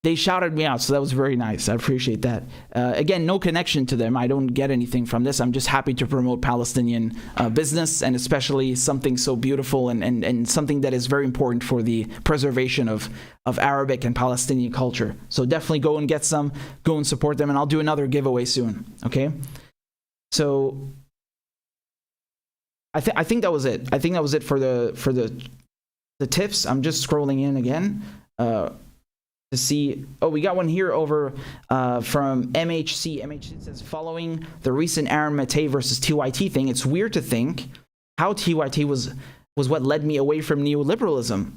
they shouted me out, so that was very nice. I appreciate that. Again, no connection to them. I don't get anything from this. I'm just happy to promote Palestinian business, and especially something so beautiful and something that is very important for the preservation of Arabic and Palestinian culture. So definitely go and get some, go and support them, and I'll do another giveaway soon, okay? So I think that was it. I think that was it for the tips. I'm just scrolling in again. To see, we got one here over from MHC. MHC says, following the recent Aaron Matei versus TYT thing, it's weird to think how TYT was what led me away from neoliberalism,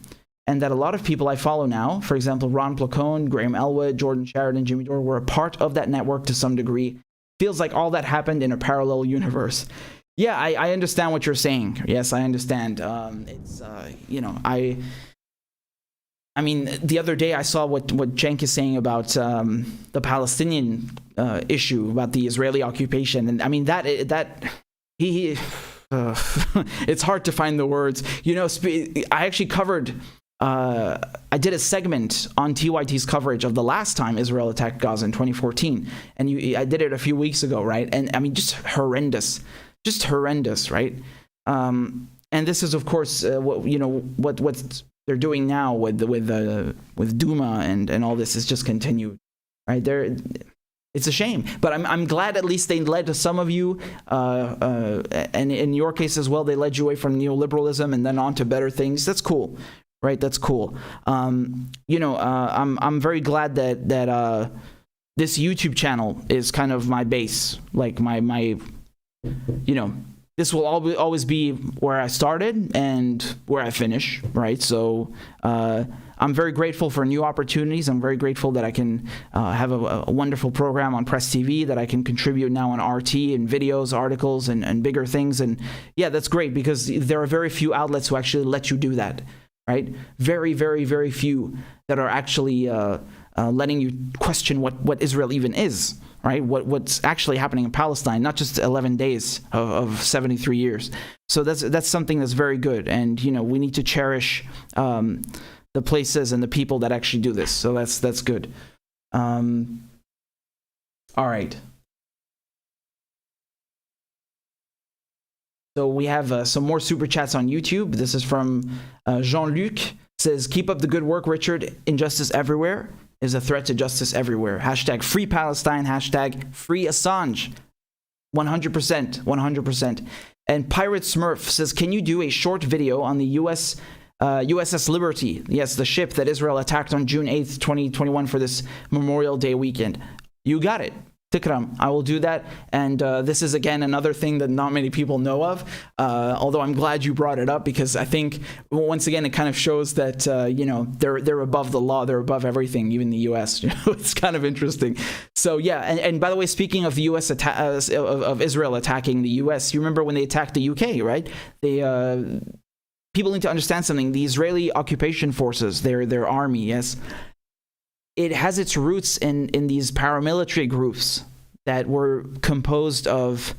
and that a lot of people I follow now, for example, Ron Placone, Graham Elwood, Jordan Sheridan, Jimmy Dore, were a part of that network to some degree. Feels like all that happened in a parallel universe. Yeah, I understand what you're saying. Yes, I understand. I mean, the other day I saw what Cenk is saying about the Palestinian issue, about the Israeli occupation, and I mean it's hard to find the words. I actually covered. I did a segment on TYT's coverage of the last time Israel attacked Gaza in 2014, and I did it a few weeks ago, right? And I mean, just horrendous, right? And this is, of course, what they're doing now with Duma and all this is just continued, right? It's a shame, but I'm glad at least they led to some of you, and in your case as well, they led you away from neoliberalism and then on to better things. That's cool, right? That's cool. I'm very glad that this YouTube channel is kind of my base, like my this will always be where I started and where I finish, right? So I'm very grateful for new opportunities. I'm very grateful that I can have a wonderful program on Press TV, that I can contribute now on RT and videos, articles, and bigger things. And yeah, that's great, because there are very few outlets who actually let you do that, right? Very, very, very few that are actually letting you question what Israel even is, right? What's actually happening in Palestine, not just 11 days of 73 years. So that's something that's very good. And, you know, we need to cherish the places and the people that actually do this. So that's good. All right. So we have some more super chats on YouTube. This is from Jean-Luc. Says, keep up the good work, Richard. Injustice everywhere is a threat to justice everywhere. Hashtag free Palestine. Hashtag free Assange. 100%. 100%. And Pirate Smurf says, can you do a short video on the USS Liberty? Yes, the ship that Israel attacked on June 8th, 2021 for this Memorial Day weekend. You got it. Tikram, I will do that. And this is, again, another thing that not many people know of, although I'm glad you brought it up, because I think, once again, it kind of shows that, you know, they're above the law. They're above everything, even the U.S. You know, it's kind of interesting. So, yeah. And by the way, speaking of the U.S. of Israel attacking the U.S., you remember when they attacked the U.K., right? People need to understand something. The Israeli occupation forces, their army, yes, it has its roots in these paramilitary groups that were composed of,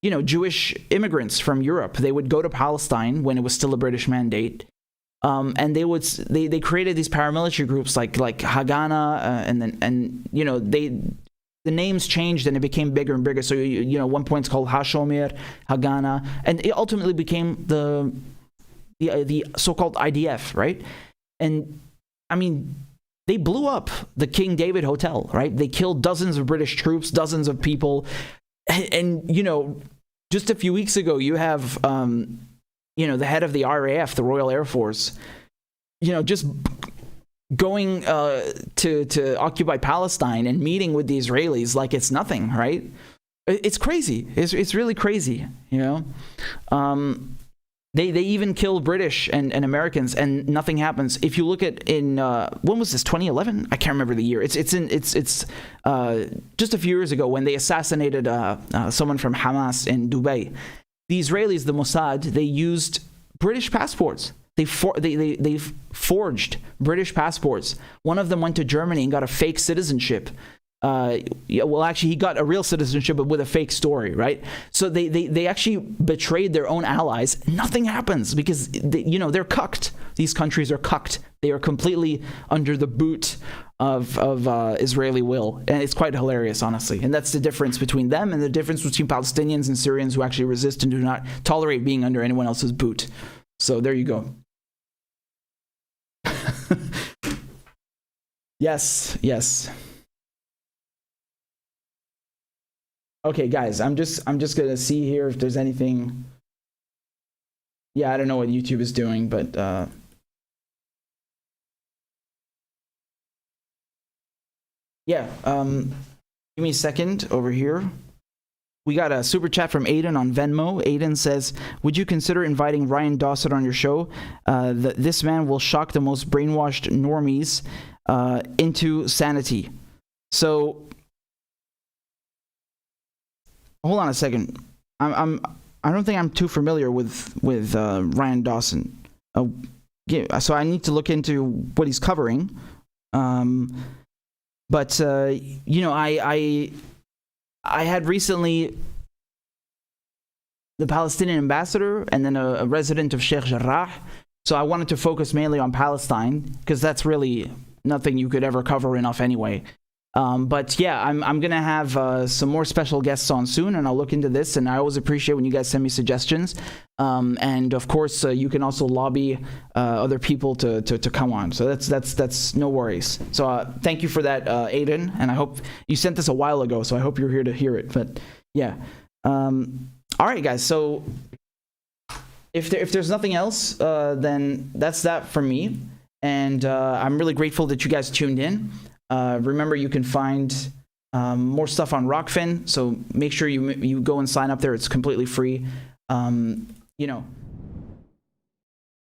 you know, Jewish immigrants from Europe. They would go to Palestine when it was still a British mandate, and they created these paramilitary groups like Haganah, and you know, the names changed and it became bigger and bigger. So you know, one point it's called Hashomer, Haganah, and it ultimately became the so-called IDF, right? And I mean, they blew up the King David Hotel, right? They killed dozens of British troops, dozens of people. And you know, just a few weeks ago, you have, you know, the head of the RAF, the Royal Air Force, you know, just going to occupy Palestine and meeting with the Israelis like it's nothing, right? It's crazy. It's really crazy, you know? They even kill British and Americans, and nothing happens. If you look at when was this, 2011? I can't remember the year. It's just a few years ago when they assassinated someone from Hamas in Dubai. The Israelis, the Mossad, they used British passports. They forged British passports. One of them went to Germany and got a fake citizenship. Yeah, well, actually, he got a real citizenship, but with a fake story, right? So they actually betrayed their own allies. Nothing happens because you know, they're cucked. These countries are cucked. They are completely under the boot of Israeli will, and it's quite hilarious, honestly. And that's the difference between them and the difference between Palestinians and Syrians who actually resist and do not tolerate being under anyone else's boot. So there you go. Yes. Okay, guys, I'm just gonna see here if there's anything. Yeah, I don't know what YouTube is doing, but yeah. Give me a second over here. We got a super chat from Aiden on Venmo. Aiden says, "Would you consider inviting Ryan Dawson on your show? This man will shock the most brainwashed normies into sanity." So. Hold on a second. I don't think I'm too familiar with Ryan Dawson. So I need to look into what he's covering. But you know, I had recently the Palestinian ambassador and then a resident of Sheikh Jarrah. So I wanted to focus mainly on Palestine because that's really nothing you could ever cover enough anyway. But yeah, I'm gonna have some more special guests on soon, and I'll look into this. And I always appreciate when you guys send me suggestions. And of course, you can also lobby other people to come on. So that's no worries. So thank you for that, Aiden. And I hope you sent this a while ago, so I hope you're here to hear it. But yeah, all right, guys. So if there's nothing else, then that's that for me. And I'm really grateful that you guys tuned in. Remember, you can find more stuff on Rockfin, so make sure you go and sign up there. It's completely free. You know,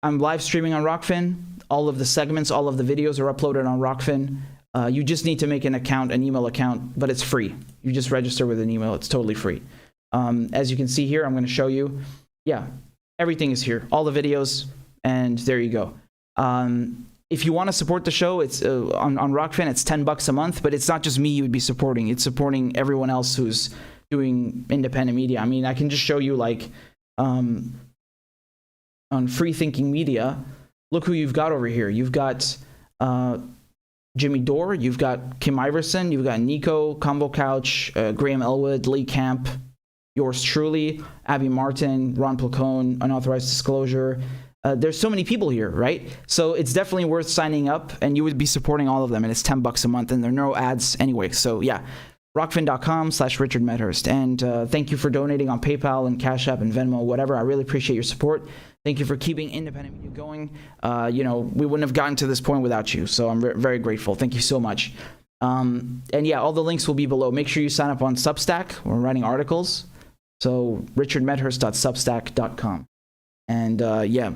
I'm live streaming on Rockfin All of the segments, all of the videos are uploaded on Rockfin. You just need to make an account, an email account, but it's free. You just register with an email. It's totally free. As you can see here, I'm going to show you. Yeah, everything is here. All the videos, and there you go. If you want to support the show, it's on Rockfin, it's $10 a month, but it's not just me you would be supporting. It's supporting everyone else who's doing independent media. I mean, I can just show you, like, on Free Thinking Media, look who you've got over here. You've got Jimmy Dore, you've got Kim Iverson, you've got Nico, Combo Couch, Graham Elwood, Lee Camp, yours truly, Abby Martin, Ron Placone, Unauthorized Disclosure. There's so many people here, right? So it's definitely worth signing up, and you would be supporting all of them, and it's $10 a month, and there are no ads anyway. So yeah, rockfin.com/RichardMedhurst. And thank you for donating on PayPal and Cash App and Venmo, whatever. I really appreciate your support. Thank you for keeping independent media going. You know, we wouldn't have gotten to this point without you, so I'm very grateful. Thank you so much. And yeah, all the links will be below. Make sure you sign up on Substack. We're writing articles. So richardmedhurst.substack.com. And yeah.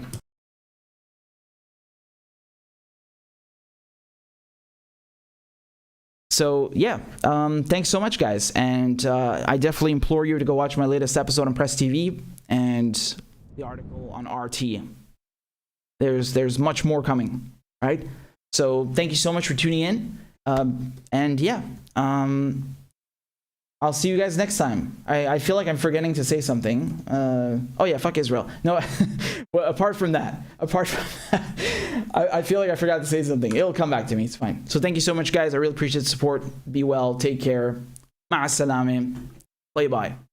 So yeah, thanks so much, guys. And I definitely implore you to go watch my latest episode on Press TV and the article on RT. There's much more coming, right? So thank you so much for tuning in. And yeah, I'll see you guys next time. I feel like I'm forgetting to say something. Oh yeah, fuck Israel. No, well, apart from that, I feel like I forgot to say something. It'll come back to me. It's fine. So thank you so much, guys. I really appreciate the support. Be well. Take care. Ma'as salame. Bye bye.